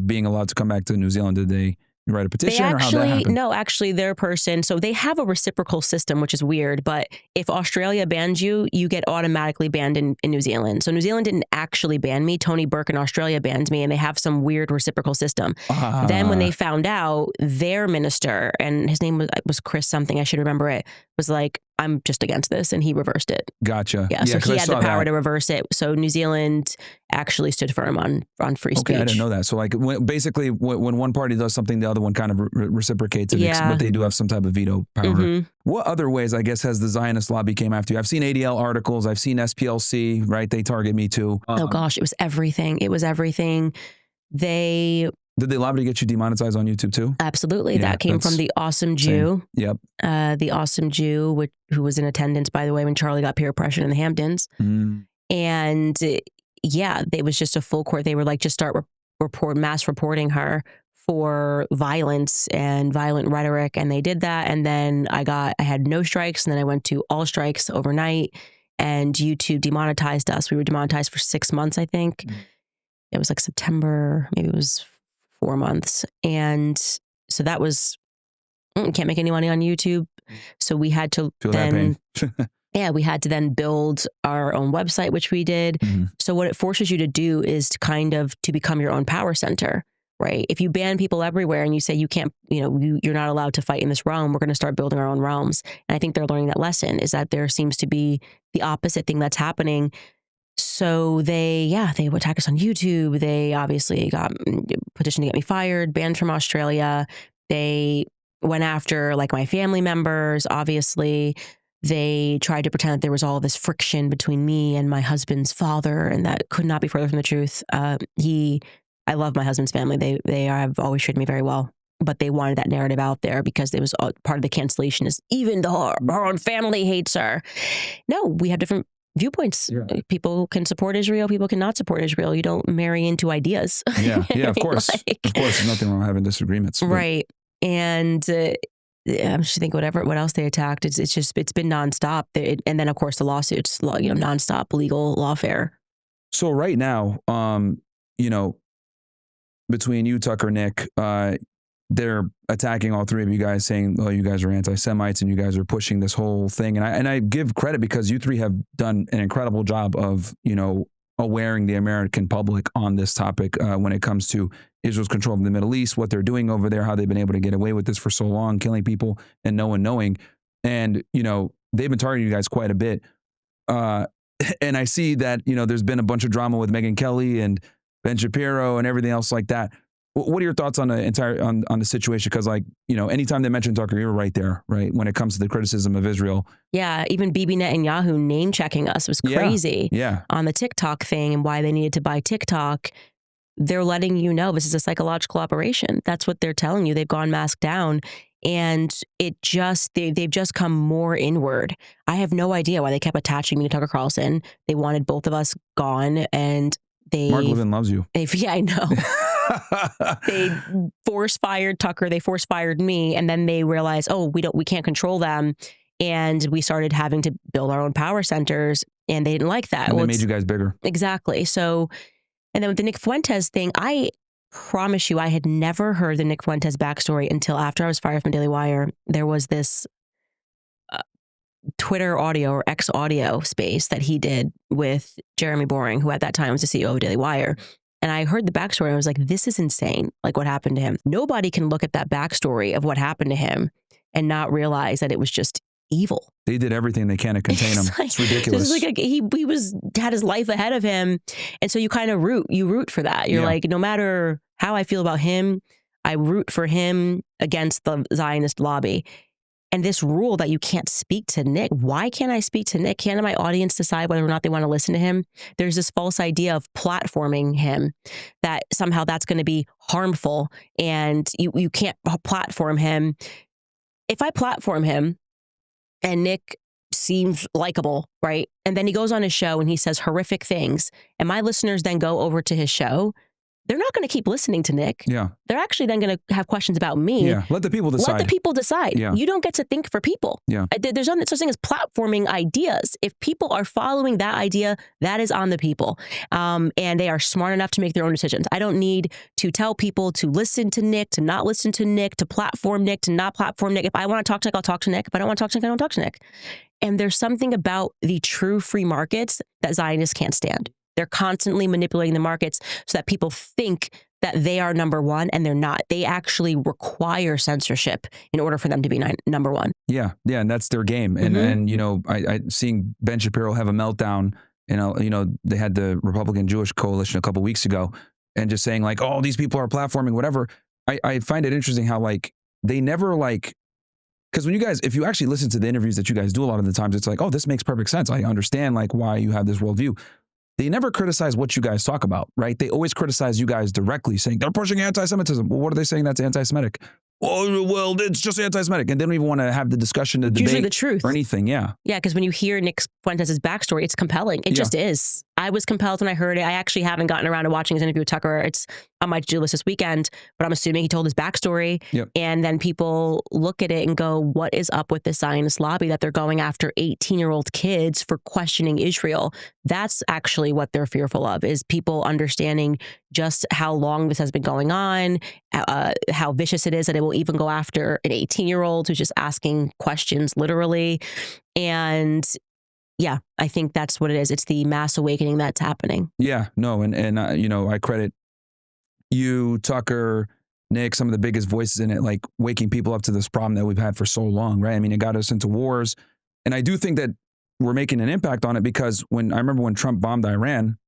being allowed to come back to New Zealand? Did they write a petition or how'd that happen? No, actually their person, so they have a reciprocal system, which is weird, but if Australia bans you, you get automatically banned in New Zealand. So New Zealand didn't actually ban me. Tony Burke in Australia banned me, and they have some weird reciprocal system. Then when they found out, their minister, and his name was Chris something, I should remember it, was like, I'm just against this, and he reversed it. Gotcha. Yeah, so he had the power to reverse it. So New Zealand actually stood firm on free speech. Okay, I didn't know that. So like basically when one party does something, the other one kind of reciprocates it, but they do have some type of veto power. What other ways, I guess, has the Zionist lobby came after you? I've seen ADL articles. I've seen SPLC, right? They target me too. Oh gosh, it was everything. It was everything. Did they lobby to get you demonetized on YouTube too? Absolutely. Yeah, that came from the Awesome Jew. Yep. The Awesome Jew, who was in attendance, by the way, when Charlie got peer pressured in the Hamptons. And yeah, it was just a full court. They were like, just start mass reporting her for violence and violent rhetoric. And they did that. And then I had no strikes. And then I went to all strikes overnight, and YouTube demonetized us. We were demonetized for 6 months, I think. It was like September, maybe it was 4 months. And so that was, can't make any money on YouTube. So we had to we had to then build our own website, which we did. So what it forces you to do is to become your own power center, right? If you ban people everywhere and you say you can't, you're not allowed to fight in this realm, we're going to start building our own realms. And I think they're learning that lesson, is that there seems to be the opposite thing that's happening. So they would attack us on YouTube. They obviously got petitioned to get me fired, banned from Australia. They went after like my family members. Obviously, they tried to pretend that there was all this friction between me and my husband's father, and that could not be further from the truth. I love my husband's family. They have always treated me very well, but they wanted that narrative out there because it was part of the cancellation is even our own family hates her. No, we have different viewpoints. People can support Israel. People cannot support Israel. You don't marry into ideas. Yeah, of course. Of course, there's nothing wrong with having disagreements. Right. And I'm just thinking what else they attacked. It's been nonstop. And then, of course, the lawsuits, nonstop legal lawfare. So right now, between you, Tucker, Nick, they're attacking all three of you guys, saying, "Oh, you guys are anti-Semites and you guys are pushing this whole thing." And I give credit because you three have done an incredible job of, awareing the American public on this topic when it comes to Israel's control of the Middle East, what they're doing over there, how they've been able to get away with this for so long, killing people and no one knowing. And they've been targeting you guys quite a bit. And I see that there's been a bunch of drama with Megyn Kelly and Ben Shapiro and everything else like that. What are your thoughts on the situation? Because anytime they mention Tucker, you're right there, right? When it comes to the criticism of Israel. Yeah, even Bibi Netanyahu name checking us was crazy. Yeah. On the TikTok thing and why they needed to buy TikTok, they're letting you know this is a psychological operation. That's what they're telling you. They've gone masked down, and they've just come more inward. I have no idea why they kept attaching me to Tucker Carlson. They wanted both of us gone, and Mark Levin loves you. Yeah, I know. They force fired Tucker. They force fired me, and then they realized, oh, we can't control them, and we started having to build our own power centers, and they didn't like that. And they made you guys bigger. Exactly. So, and then with the Nick Fuentes thing, I promise you, I had never heard the Nick Fuentes backstory until after I was fired from Daily Wire. There was this Twitter audio or X audio space that he did with Jeremy Boring, who at that time was the CEO of Daily Wire. And I heard the backstory and I was like, this is insane. Like, what happened to him? Nobody can look at that backstory of what happened to him and not realize that it was just evil. They did everything they can to contain him. It's ridiculous. It's like he had his life ahead of him. And so you kind of root for that. You're like, no matter how I feel about him, I root for him against the Zionist lobby. And this rule that you can't speak to Nick, why can't I speak to Nick? Can't my audience decide whether or not they want to listen to him? There's this false idea of platforming him, that somehow that's going to be harmful and you can't platform him. If I platform him and Nick seems likable, right? And then he goes on his show and he says horrific things, and my listeners then go over to his show, they're not going to keep listening to Nick. Yeah. They're actually then going to have questions about me. Yeah. Let the people decide. Let the people decide. Yeah. You don't get to think for people. Yeah. There's no such thing as platforming ideas. If people are following that idea, that is on the people. And they are smart enough to make their own decisions. I don't need to tell people to listen to Nick, to not listen to Nick, to platform Nick, to not platform Nick. If I want to talk to Nick, I'll talk to Nick. If I don't want to talk to Nick, I don't talk to Nick. And there's something about the true free markets that Zionists can't stand. They're constantly manipulating the markets so that people think that they are number one, and they're not. They actually require censorship in order for them to be number one. Yeah, and that's their game. And I seeing Ben Shapiro have a meltdown. They had the Republican Jewish coalition a couple weeks ago, and just saying like, oh, these people are platforming whatever. I find it interesting how they never because when if you actually listen to the interviews that you guys do a lot of the times, it's like, oh, this makes perfect sense. I understand why you have this worldview. They never criticize what you guys talk about, right? They always criticize you guys directly, saying they're pushing anti-Semitism. Well, what are they saying that's anti-Semitic? Oh, well, it's just anti-Semitic. And they don't even want to have the discussion, the debate, usually the truth or anything. Yeah. Yeah, because when you hear Nick Fuentes' backstory, it's compelling. It just is. I was compelled when I heard it. I actually haven't gotten around to watching his interview with Tucker. It's on my to-do list this weekend, but I'm assuming he told his backstory. Yep. And then people look at it and go, what is up with the Zionist lobby that they're going after 18-year-old kids for questioning Israel? That's actually what they're fearful of, is people understanding just how long this has been going on, how vicious it is that it will even go after an 18-year-old who's just asking questions literally. And yeah, I think that's what it is. It's the mass awakening that's happening. Yeah, no, and I credit you, Tucker, Nick, some of the biggest voices in it, waking people up to this problem that we've had for so long, right? I mean, it got us into wars. And I do think that we're making an impact on it, because I remember when Trump bombed Iran,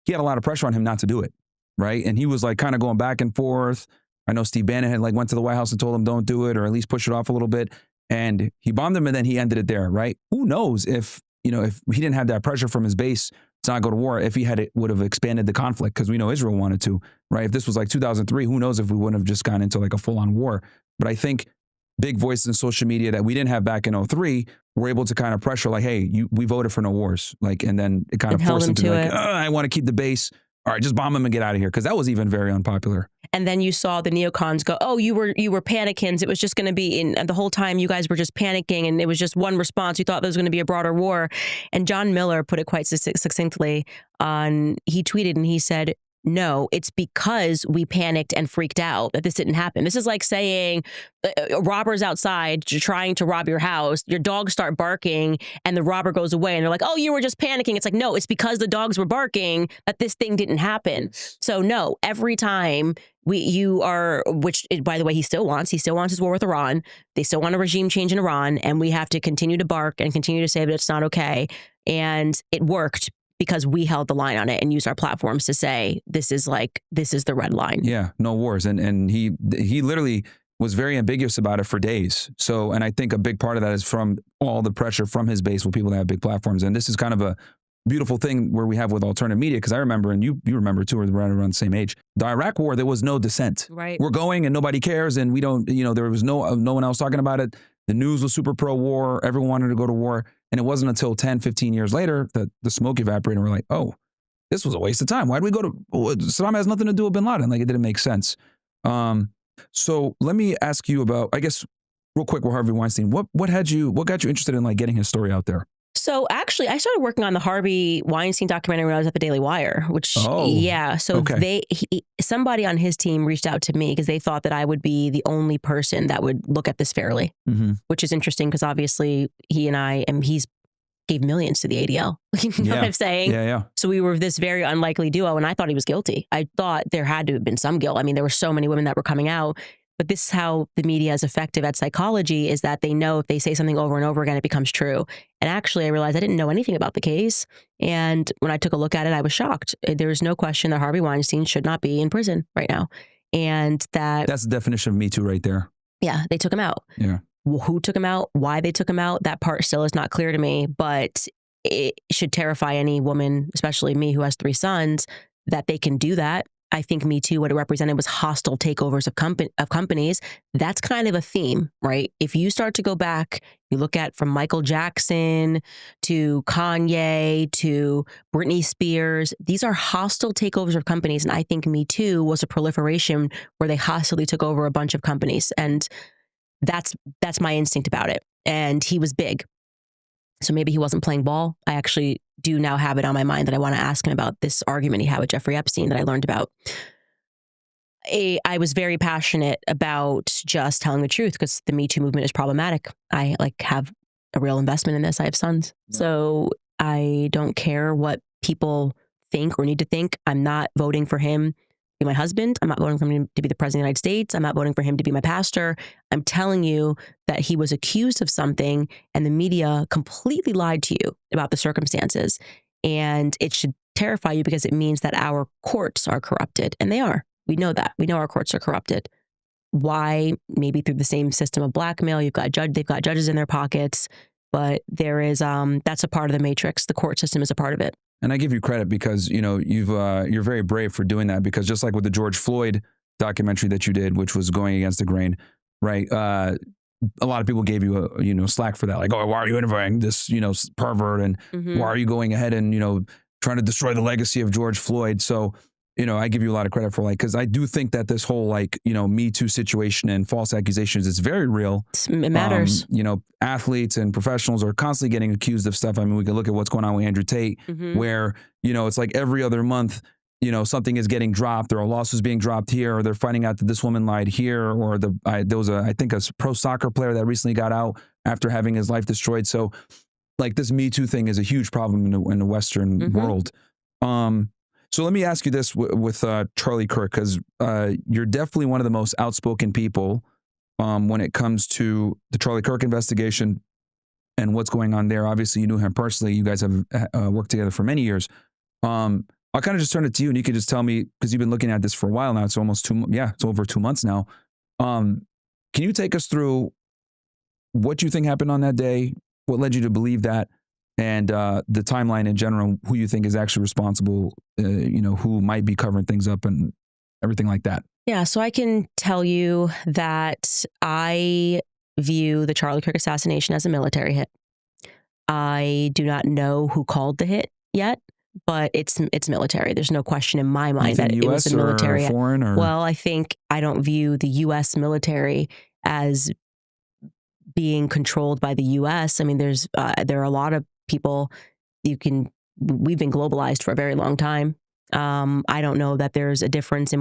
he had a lot of pressure on him not to do it, right? And he was kind of going back and forth. I know Steve Bannon had went to the White House and told him don't do it, or at least push it off a little bit. And he bombed him, and then he ended it there, right? Who knows if he didn't have that pressure from his base to not go to war, if he had it, would have expanded the conflict, because we know Israel wanted to, right? If this was 2003, who knows if we wouldn't have just gone into a full-on war. But I think big voices in social media that we didn't have back in 2003 were able to kind of pressure, like, hey, we voted for no wars. Like, and then it kind of held forced him them to be to like, it. I want to keep the base. All right, just bomb them and get out of here. Because that was even very unpopular. And then you saw the neocons go, oh, you were panicking. It was just going to be, and the whole time you guys were just panicking, and it was just one response. You thought there was going to be a broader war. And John Miller put it quite succinctly he tweeted and he said, no, it's because we panicked and freaked out that this didn't happen. This is like saying robbers outside trying to rob your house, your dogs start barking and the robber goes away and they're like, oh, you were just panicking. It's like, no, it's because the dogs were barking that this thing didn't happen. So no, every time which by the way, he still wants his war with Iran. They still want a regime change in Iran, and we have to continue to bark and continue to say that it's not okay. And it worked because we held the line on it and used our platforms to say, this is the red line. Yeah, no wars. And he literally was very ambiguous about it for days. So, and I think a big part of that is from all the pressure from his base with people that have big platforms. And this is kind of a beautiful thing where we have with alternative media, because I remember, and you remember too, we're around the same age, the Iraq war, there was no dissent. Right. We're going and nobody cares, and we don't, there was no one else talking about it. The news was super pro-war. Everyone wanted to go to war. And it wasn't until 10, 15 years later that the smoke evaporated and we're like, oh, this was a waste of time. Why did we go to, Saddam has nothing to do with bin Laden. Like, it didn't make sense. So let me ask you about, I guess, real quick with Harvey Weinstein, what got you interested in like getting his story out there? So actually, I started working on the Harvey Weinstein documentary when I was at the Daily Wire, which, yeah. So okay. Somebody on his team reached out to me because they thought that I would be the only person that would look at this fairly, which is interesting because obviously he's gave millions to the ADL. You know what I'm saying? Yeah. So we were this very unlikely duo, and I thought he was guilty. I thought there had to have been some guilt. I mean, there were so many women that were coming out. But this is how the media is effective at psychology, is that they know if they say something over and over again, it becomes true. And actually, I realized I didn't know anything about the case. And when I took a look at it, I was shocked. There's no question that Harvey Weinstein should not be in prison right now. And that's the definition of Me Too right there. Yeah, they took him out. Yeah. Who took him out? Why they took him out? That part still is not clear to me, but it should terrify any woman, especially me who has 3 sons, that they can do that. I think Me Too, what it represented was hostile takeovers of companies. That's kind of a theme, right? If you start to go back, you look at from Michael Jackson to Kanye to Britney Spears, these are hostile takeovers of companies. And I think Me Too was a proliferation where they hostilely took over a bunch of companies. And that's my instinct about it. And he was big. So maybe he wasn't playing ball. I actually do now have it on my mind that I want to ask him about this argument he had with Jeffrey Epstein that I learned about. I was very passionate about just telling the truth because the Me Too movement is problematic. I have a real investment in this. I have sons. Yeah. So I don't care what people think or need to think. I'm not voting for him to be my husband. I'm not voting for him to be the president of the United States. I'm not voting for him to be my pastor. I'm telling you that he was accused of something and the media completely lied to you about the circumstances. And it should terrify you because it means that our courts are corrupted. And they are. We know that. We know our courts are corrupted. Why? Maybe through the same system of blackmail. They've got judges in their pockets. But there is, that's a part of the matrix. The court system is a part of it. And I give you credit because, you're very brave for doing that, because just like with the George Floyd documentary that you did, which was going against the grain, right? A lot of people gave you slack for that. Like, oh, why are you interviewing this, pervert? And why are you going ahead and, trying to destroy the legacy of George Floyd? So, I give you a lot of credit for because I do think that this whole Me Too situation and false accusations is very real. It matters. Athletes and professionals are constantly getting accused of stuff. I mean, we can look at what's going on with Andrew Tate, where, it's like every other month, something is getting dropped. There are lawsuits being dropped here, or they're finding out that this woman lied here, or there was I think a pro soccer player that recently got out after having his life destroyed. So this Me Too thing is a huge problem in the Western world. So let me ask you this with Charlie Kirk, because you're definitely one of the most outspoken people when it comes to the Charlie Kirk investigation and what's going on there. Obviously, you knew him personally. You guys have worked together for many years. I'll kind of just turn it to you, and you can just tell me, because you've been looking at this for a while now. It's almost it's over 2 months now. Can you take us through what you think happened on that day? What led you to believe that? And the timeline in general, who you think is actually responsible, who might be covering things up and everything like that. Yeah, so I can tell you that I view the Charlie Kirk assassination as a military hit. I do not know who called the hit yet, but it's military. There's no question in my mind that it was the military. Or foreign, or? Well, I don't view the U.S. military as being controlled by the U.S. I mean, there are a lot of people. We've been globalized for a very long time. I don't know that there's a difference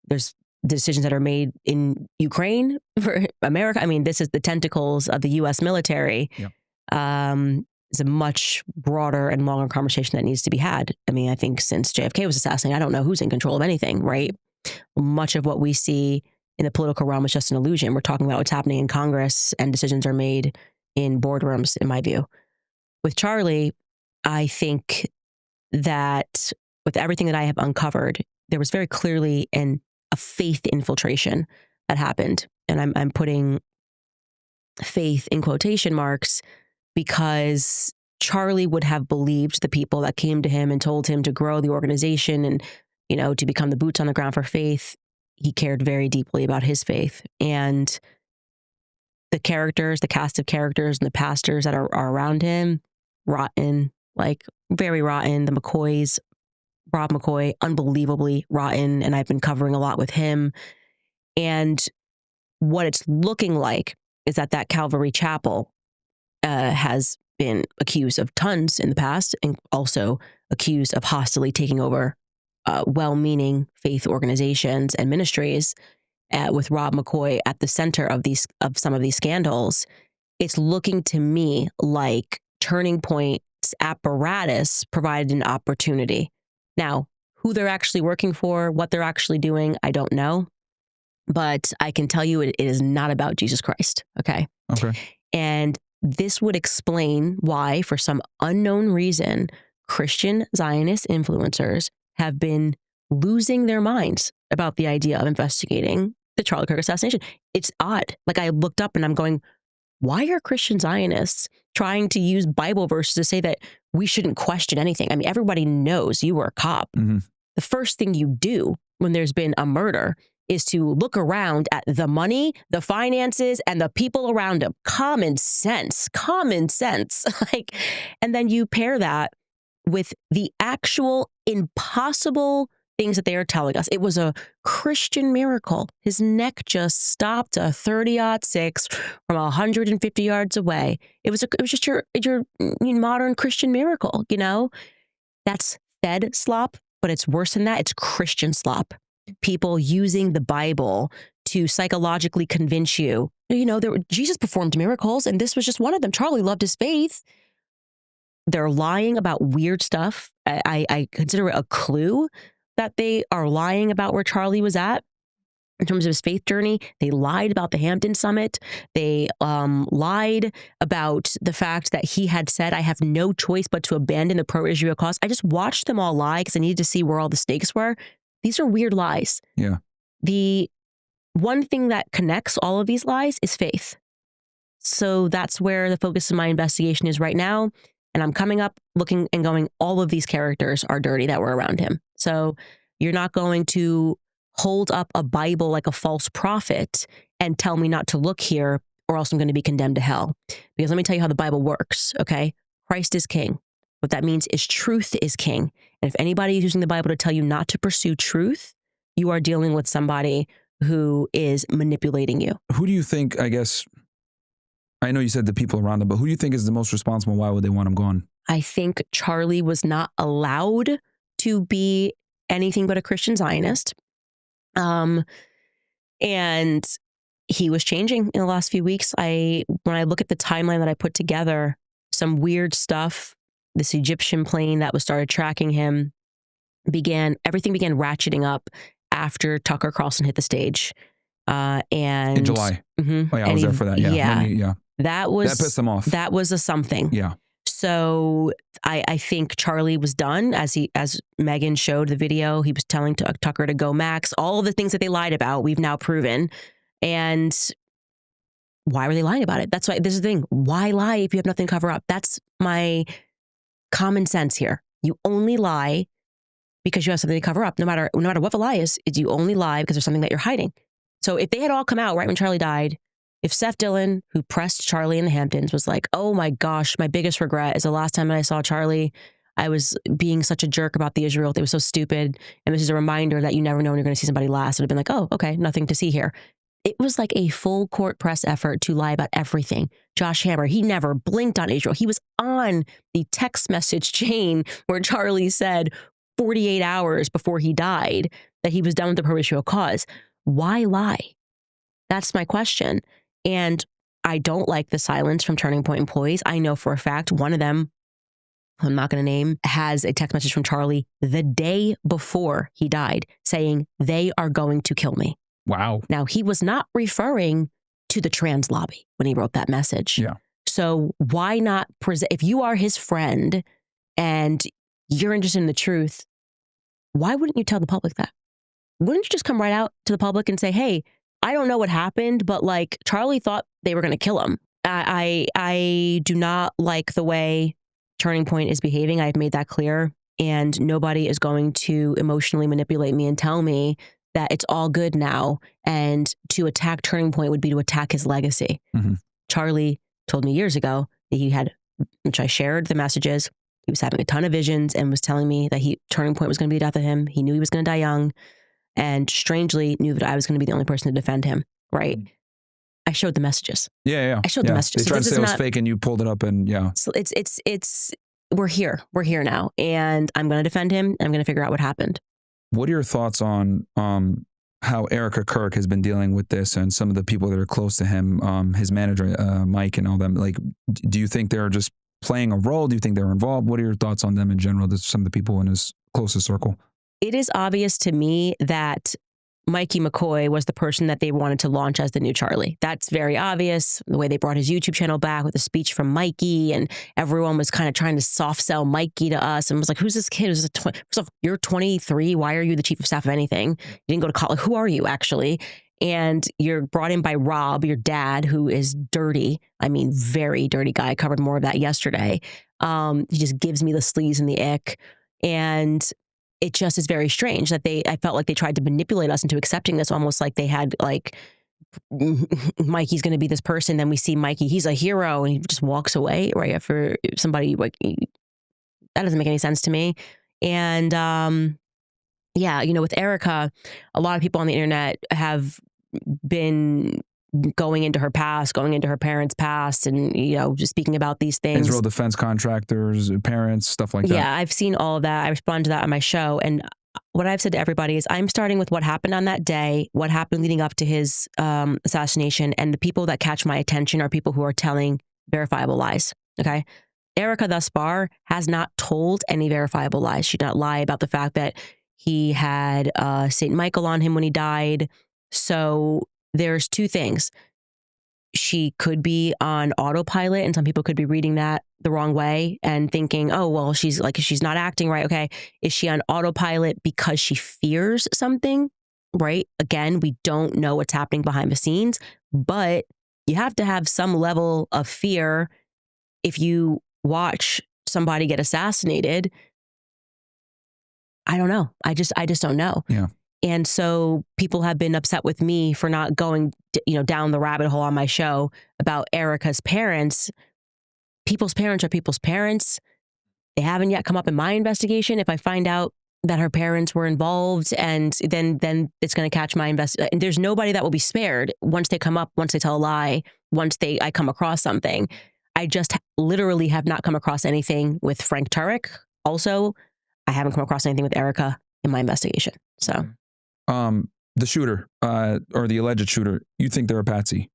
there's decisions that are made in Ukraine for America. I mean, this is the tentacles of the U.S. military. Yep. It's a much broader and longer conversation that needs to be had. I mean, I think since JFK was assassinated, I don't know who's in control of anything, right? Much of what we see in the political realm is just an illusion. We're talking about what's happening in Congress, and decisions are made in boardrooms, in my view. With Charlie, I think that with everything that I have uncovered, there was very clearly a faith infiltration that happened. And I'm putting faith in quotation marks, because Charlie would have believed the people that came to him and told him to grow the organization and, to become the boots on the ground for faith. He cared very deeply about his faith. And the cast of characters and the pastors that are around him, rotten, like very rotten. The McCoys, Rob McCoy, unbelievably rotten. And I've been covering a lot with him. And what it's looking like is that Calvary Chapel has been accused of tons in the past, and also accused of hostilely taking over well-meaning faith organizations and ministries, with Rob McCoy at the center of some of these scandals. It's looking to me like Turning Point's apparatus provided an opportunity. Now, who they're actually working for, what they're actually doing, I don't know. But I can tell you it is not about Jesus Christ, okay? Okay. And this would explain why, for some unknown reason, Christian Zionist influencers have been losing their minds about the idea of investigating the Charlie Kirk assassination. It's odd. Like, I looked up and I'm going, why are Christian Zionists trying to use Bible verses to say that we shouldn't question anything? I mean, everybody knows you were a cop. Mm-hmm. The first thing you do when there's been a murder is to look around at the money, the finances, and the people around him. Common sense. Like, and then you pair that with the actual impossible things that they are telling us. It was a Christian miracle. His neck just stopped a 30-06 from 150 yards away. It was just your modern Christian miracle, That's Fed slop, but it's worse than that. It's Christian slop. People using the Bible to psychologically convince you, Jesus performed miracles, and this was just one of them. Charlie loved his faith. They're lying about weird stuff. I consider it a clue that they are lying about where Charlie was at in terms of his faith journey. They lied about the Hampton Summit. They lied about the fact that he had said, I have no choice but to abandon the pro-Israel cause. I just watched them all lie because I needed to see where all the stakes were. These are weird lies. Yeah. The one thing that connects all of these lies is faith. So that's where the focus of my investigation is right now. And I'm coming up, looking and going, all of these characters are dirty that were around him. So you're not going to hold up a Bible like a false prophet and tell me not to look here, or else I'm going to be condemned to hell. Because let me tell you how the Bible works, okay? Christ is king. What that means is truth is king. And if anybody is using the Bible to tell you not to pursue truth, you are dealing with somebody who is manipulating you. Who do you think, I know you said the people around him, but who do you think is the most responsible? Why would they want him gone? I think Charlie was not allowed to be anything but a Christian Zionist. And he was changing in the last few weeks. When I look at the timeline that I put together, some weird stuff, this Egyptian plane that started tracking him, everything began ratcheting up after Tucker Carlson hit the stage. And in July. Mm-hmm, oh yeah, I was there for that. Yeah. That pissed him off. That was a something. Yeah. So I think Charlie was done, as Megan showed the video. He was telling Tucker to go max. All of the things that they lied about, we've now proven. And why were they lying about it? That's why this is the thing. Why lie if you have nothing to cover up? That's my common sense here. You only lie because you have something to cover up. No matter what the lie is you only lie because there's something that you're hiding. So if they had all come out right when Charlie died, If Seth Dillon, who pressed Charlie in the Hamptons, was like, oh my gosh, my biggest regret is the last time that I saw Charlie, I was being such a jerk about the Israel. They were so stupid. And this is a reminder that you never know when you're going to see somebody last. It would have been like, oh, okay, nothing to see here. It was like a full court press effort to lie about everything. Josh Hammer, he never blinked on Israel. He was on the text message chain where Charlie said 48 hours before he died that he was done with the pro-Israel cause. Why lie? That's my question. And I don't like the silence from Turning Point employees. I know for a fact one of them, who I'm not going to name, has a text message from Charlie the day before he died saying, they are going to kill me. Wow. Now, he was not referring to the trans lobby when he wrote that message. Yeah. So why not present? If you are his friend and you're interested in the truth, why wouldn't you tell the public that? Wouldn't you just come right out to the public and say, hey, I don't know what happened, but like Charlie thought they were going to kill him. I do not like the way Turning Point is behaving. I've made that clear. And nobody is going to emotionally manipulate me and tell me that it's all good now. And to attack Turning Point would be to attack his legacy. Mm-hmm. Charlie told me years ago that he had, which I shared the messages, he was having a ton of visions and was telling me that Turning Point was going to be the death of him. He knew he was going to die young. And strangely knew that I was going to be the only person to defend him, right? I showed the messages. Yeah. I showed the messages. They tried to say it was fake and you pulled it up and yeah. So we're here. We're here now. And I'm going to defend him. I'm going to figure out what happened. What are your thoughts on how Erica Kirk has been dealing with this and some of the people that are close to him, his manager, Mike and all them? Like, do you think they're just playing a role? Do you think they're involved? What are your thoughts on them in general? There's some of the people in his closest circle. It is obvious to me that Mikey McCoy was the person that they wanted to launch as the new Charlie. That's very obvious. The way they brought his YouTube channel back with a speech from Mikey, and everyone was kind of trying to soft sell Mikey to us and was like, who's this kid? First off, you're 23. Why are you the chief of staff of anything? You didn't go to college. Who are you actually? And you're brought in by Rob, your dad, who is dirty. I mean, very dirty guy. I covered more of that yesterday. He just gives me the sleaze and the ick. And it just is very strange that I felt like they tried to manipulate us into accepting this, almost like they had like, Mikey's going to be this person. Then we see Mikey, he's a hero, and he just walks away right after somebody like, that doesn't make any sense to me. And yeah, with Erica, a lot of people on the internet have been going into her past, going into her parents' past, and just speaking about these things. Israel defense contractors, parents, stuff like that. Yeah, I've seen all of that. I respond to that on my show, and what I've said to everybody is I'm starting with what happened on that day, what happened leading up to his assassination, and the people that catch my attention are people who are telling verifiable lies. Okay, Erica thus far has not told any verifiable lies. She did not lie about the fact that he had St. Michael on him when he died. So there's two things. She could be on autopilot, and some people could be reading that the wrong way and thinking, oh, well, she's not acting right. Okay. Is she on autopilot because she fears something? Right. Again, we don't know what's happening behind the scenes, but you have to have some level of fear if you watch somebody get assassinated. I don't know. I just don't know. Yeah. And so people have been upset with me for not going, down the rabbit hole on my show about Erica's parents. People's parents are people's parents. They haven't yet come up in my investigation. If I find out that her parents were involved, and then it's going to catch my investigation. There's nobody that will be spared once they come up, once they tell a lie, I come across something. I just literally have not come across anything with Frank Turek. Also, I haven't come across anything with Erica in my investigation. So. The shooter, or the alleged shooter, you think they're a patsy?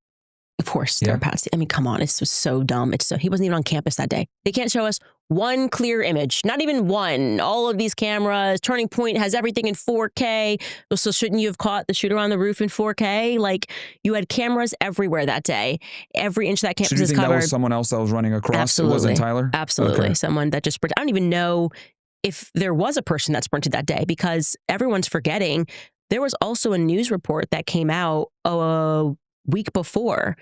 Of course, they're a patsy. I mean, come on, it's so dumb. He wasn't even on campus that day. They can't show us one clear image, not even one. All of these cameras, Turning Point has everything in 4K. So shouldn't you have caught the shooter on the roof in 4K? Like, you had cameras everywhere that day. Every inch of that campus is covered. So do you think that was someone else that was running across? Absolutely. It wasn't Tyler? Absolutely. Okay. Someone that just, I don't even know if there was a person that sprinted that day, because everyone's forgetting there was also a news report that came out a week before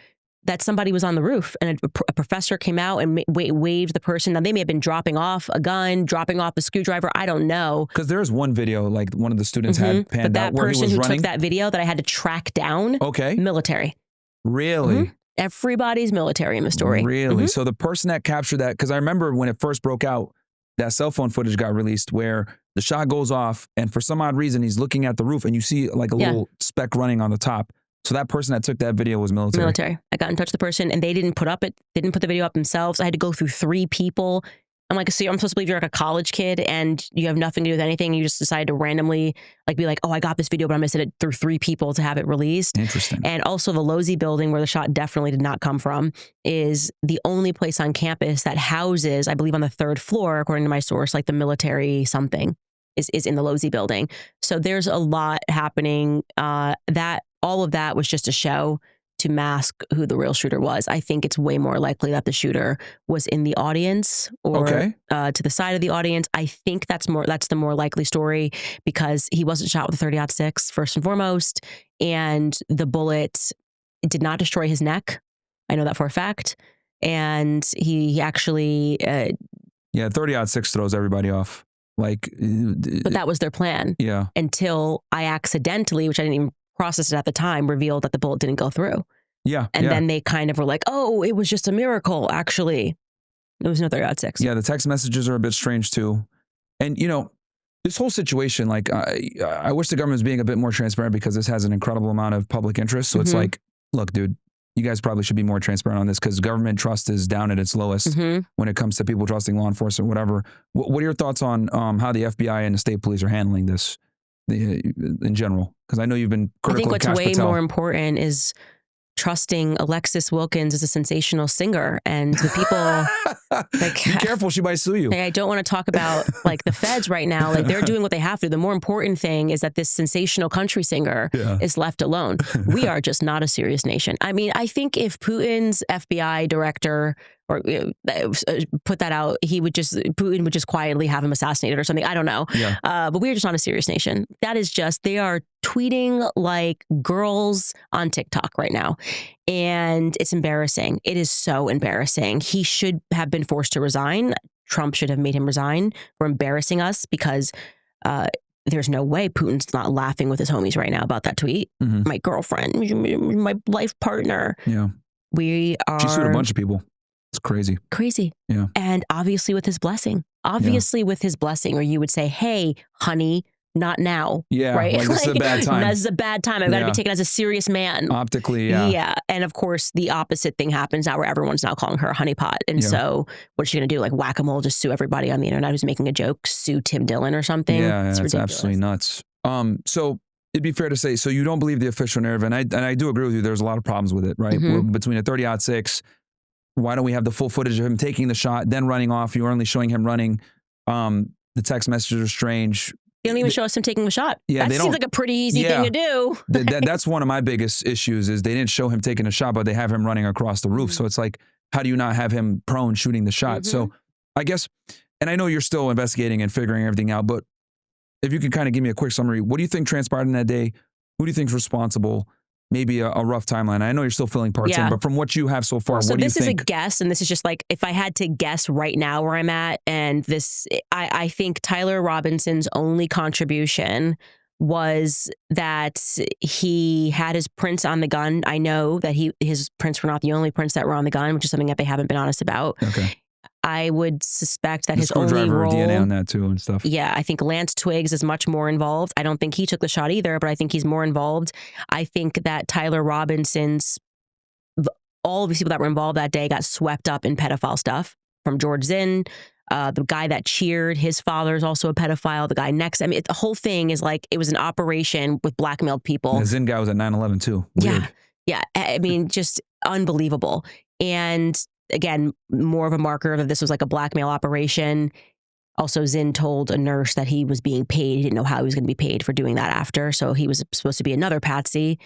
that somebody was on the roof, and a professor came out and waved the person. Now, they may have been dropping off a gun, dropping off a screwdriver. I don't know. Because there's one video, like one of the students had panned out where he was running. But that person who took that video that I had to track down, okay, military. Really? Everybody's military in the story. Really? So the person that captured that, because I remember when it first broke out, that cell phone footage got released where the shot goes off and for some odd reason he's looking at the roof and you see like a little speck running on the top. So that person that took that video was military. Military. I got in touch with the person and they didn't put the video up themselves. I had to go through 3 people. I'm like, so I'm supposed to believe you're like a college kid and you have nothing to do with anything. You just decide to randomly like be like, oh, I got this video, but I'm going to send it through 3 people to have it released. Interesting. And also the Losey building where the shot definitely did not come from is the only place on campus that houses, I believe on the 3rd floor, according to my source, like the military something is in the Losey building. So there's a lot happening. All of that was just a show to mask who the real shooter was. I think it's way more likely that the shooter was in the audience or to the side of the audience. I think that's the more likely story because he wasn't shot with a 30-06 first and foremost, and the bullet did not destroy his neck. I know that for a fact. And he actually 30-06 throws everybody off. Like, but that was their plan. Yeah. Until I accidentally, which I didn't even process it at the time, revealed that the bullet didn't go through. Yeah. And then they kind of were like, oh, it was just a miracle, actually. It was no 30-06. Yeah, the text messages are a bit strange too. And, you know, this whole situation, like, I wish the government was being a bit more transparent because this has an incredible amount of public interest. So it's like, look, dude, you guys probably should be more transparent on this because government trust is down at its lowest when it comes to people trusting law enforcement, whatever. What are your thoughts on how the FBI and the state police are handling this in general? Because I know you've been critical of Kash Patel. I think what's way more important is trusting Alexis Wilkins as a sensational singer and the people like be careful, she might sue you. I don't want to talk about like the feds right now. Like they're doing what they have to. The more important thing is that this sensational country singer is left alone. We are just not a serious nation. I mean, I think if Putin's FBI director or put that out, Putin would just quietly have him assassinated or something. I don't know. But we are just not a serious nation. That is just, they are tweeting like girls on TikTok right now. And it's embarrassing. It is so embarrassing. He should have been forced to resign. Trump should have made him resign for embarrassing us because there's no way Putin's not laughing with his homies right now about that tweet. My girlfriend, my life partner. Yeah. She sued a bunch of people. It's crazy. Crazy. Yeah. And obviously with his blessing. With his blessing, or you would say, hey, honey, not now. Yeah. Right? Like, this is a bad time. This is a bad time. I've got to be taken as a serious man. Optically, yeah. Yeah. And of course, the opposite thing happens now where everyone's now calling her a honeypot. And so what's she going to do? Like whack-a-mole, just sue everybody on the internet who's making a joke, sue Tim Dillon or something? Yeah, it's absolutely nuts. So it'd be fair to say, so you don't believe the official narrative, and I do agree with you, there's a lot of problems with it, right? Between a 30-06, why don't we have the full footage of him taking the shot, then running off? You're only showing him running. The text messages are strange. They don't even show us him taking the shot. Yeah, that seems like a pretty easy thing to do. That's one of my biggest issues is they didn't show him taking a shot, but they have him running across the roof. So it's like, how do you not have him prone shooting the shot? So I guess, and I know you're still investigating and figuring everything out, but if you could kind of give me a quick summary, what do you think transpired in that day? Who do you think is responsible? Maybe a rough timeline. I know you're still filling parts in, but from what you have so far, what do you think? So this is a guess, and this is just like, if I had to guess right now where I'm at, and this, I think Tyler Robinson's only contribution was that he had his prints on the gun. I know that his prints were not the only prints that were on the gun, which is something that they haven't been honest about. Okay. I would suspect that his only screwdriver role, DNA on that too and stuff. Yeah, I think Lance Twiggs is much more involved. I don't think he took the shot either, but I think he's more involved. I think that Tyler Robinson's, all of the people that were involved that day got swept up in pedophile stuff. From George Zinn, the guy that cheered, his father is also a pedophile. The guy next, I mean, the whole thing is like, it was an operation with blackmailed people. The Zinn guy was at 9/11 too. Weird. Yeah. I mean, just unbelievable. And again, more of a marker that this was like a blackmail operation. Also, Zinn told a nurse that he was being paid. He didn't know how he was going to be paid for doing that after. So he was supposed to be another patsy.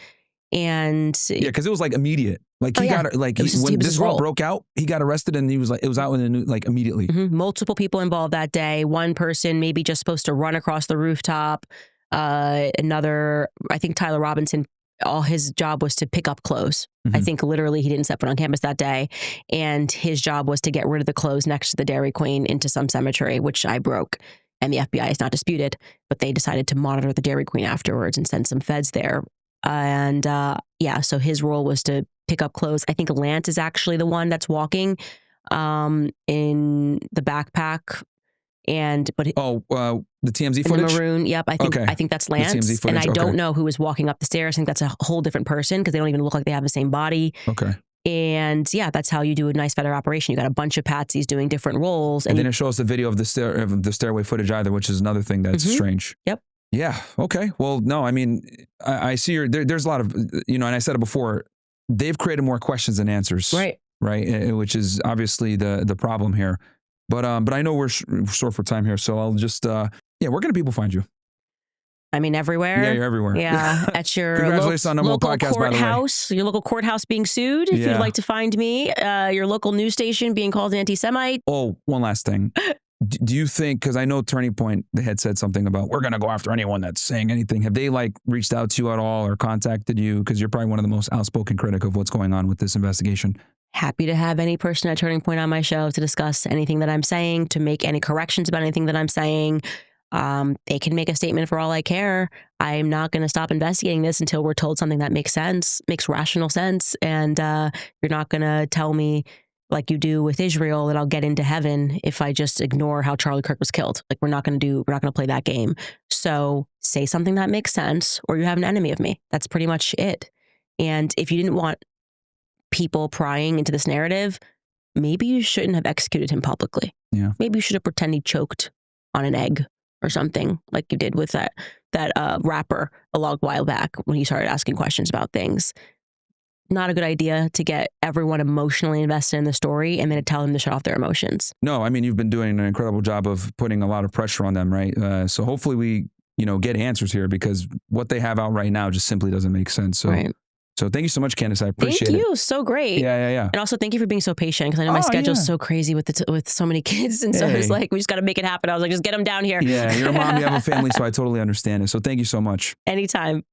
And yeah, because it was like immediate. Like he got like when this all broke out, he got arrested and he was like, it was out in the news like immediately. Multiple people involved that day. One person maybe just supposed to run across the rooftop. Another, I think Tyler Robinson, all his job was to pick up clothes. I think literally he didn't set foot on campus that day. And his job was to get rid of the clothes next to the Dairy Queen into some cemetery, which I broke. And the FBI is not disputed, but they decided to monitor the Dairy Queen afterwards and send some feds there. And yeah, so his role was to pick up clothes. I think Lance is actually the one that's walking in the backpack. But the TMZ footage? In the maroon, yep. I think that's Lance. The TMZ footage, and I don't know who is walking up the stairs. I think that's a whole different person because they don't even look like they have the same body. Okay. And yeah, that's how you do a nice feather operation. You got a bunch of patsies doing different roles. And then it shows the video of the stairway footage either, which is another thing that's strange. Yep. Yeah. Okay. Well, no, I mean, I see there's a lot of, and I said it before, they've created more questions than answers. Right. Right. Which is obviously the problem here. But I know we're short for time here. So I'll just, where can people find you? I mean, everywhere. Yeah, you're everywhere. Yeah, at your Congratulations on local podcast, courthouse, your local courthouse being sued. If you'd like to find me, your local news station being called an anti-Semite. Oh, one last thing. Do you think, because I know Turning Point, they had said something about, we're going to go after anyone that's saying anything. Have they reached out to you at all or contacted you? Because you're probably one of the most outspoken critic of what's going on with this investigation. Happy to have any person at Turning Point on my show to discuss anything that I'm saying, to make any corrections about anything that I'm saying. They can make a statement for all I care. I'm not going to stop investigating this until we're told something that makes sense, makes rational sense. And you're not going to tell me, like you do with Israel, that I'll get into heaven if I just ignore how Charlie Kirk was killed. We're not going to play that game. So say something that makes sense, or you have an enemy of me. That's pretty much it. And if you didn't want people prying into this narrative, maybe you shouldn't have executed him publicly. Yeah. Maybe you should have pretended he choked on an egg or something, like you did with that rapper a long while back when he started asking questions about things. Not a good idea to get everyone emotionally invested in the story and then to tell them to shut off their emotions. No, I mean, you've been doing an incredible job of putting a lot of pressure on them, right? So hopefully we, get answers here, because what they have out right now just simply doesn't make sense. So, right. So thank you so much, Candace. I appreciate it. Thank you. So great. Yeah. And also thank you for being so patient, because I know my schedule's so crazy with so many kids. And so it's like, we just got to make it happen. I was like, just get them down here. Yeah, you're a mom, you have a family, so I totally understand it. So thank you so much. Anytime.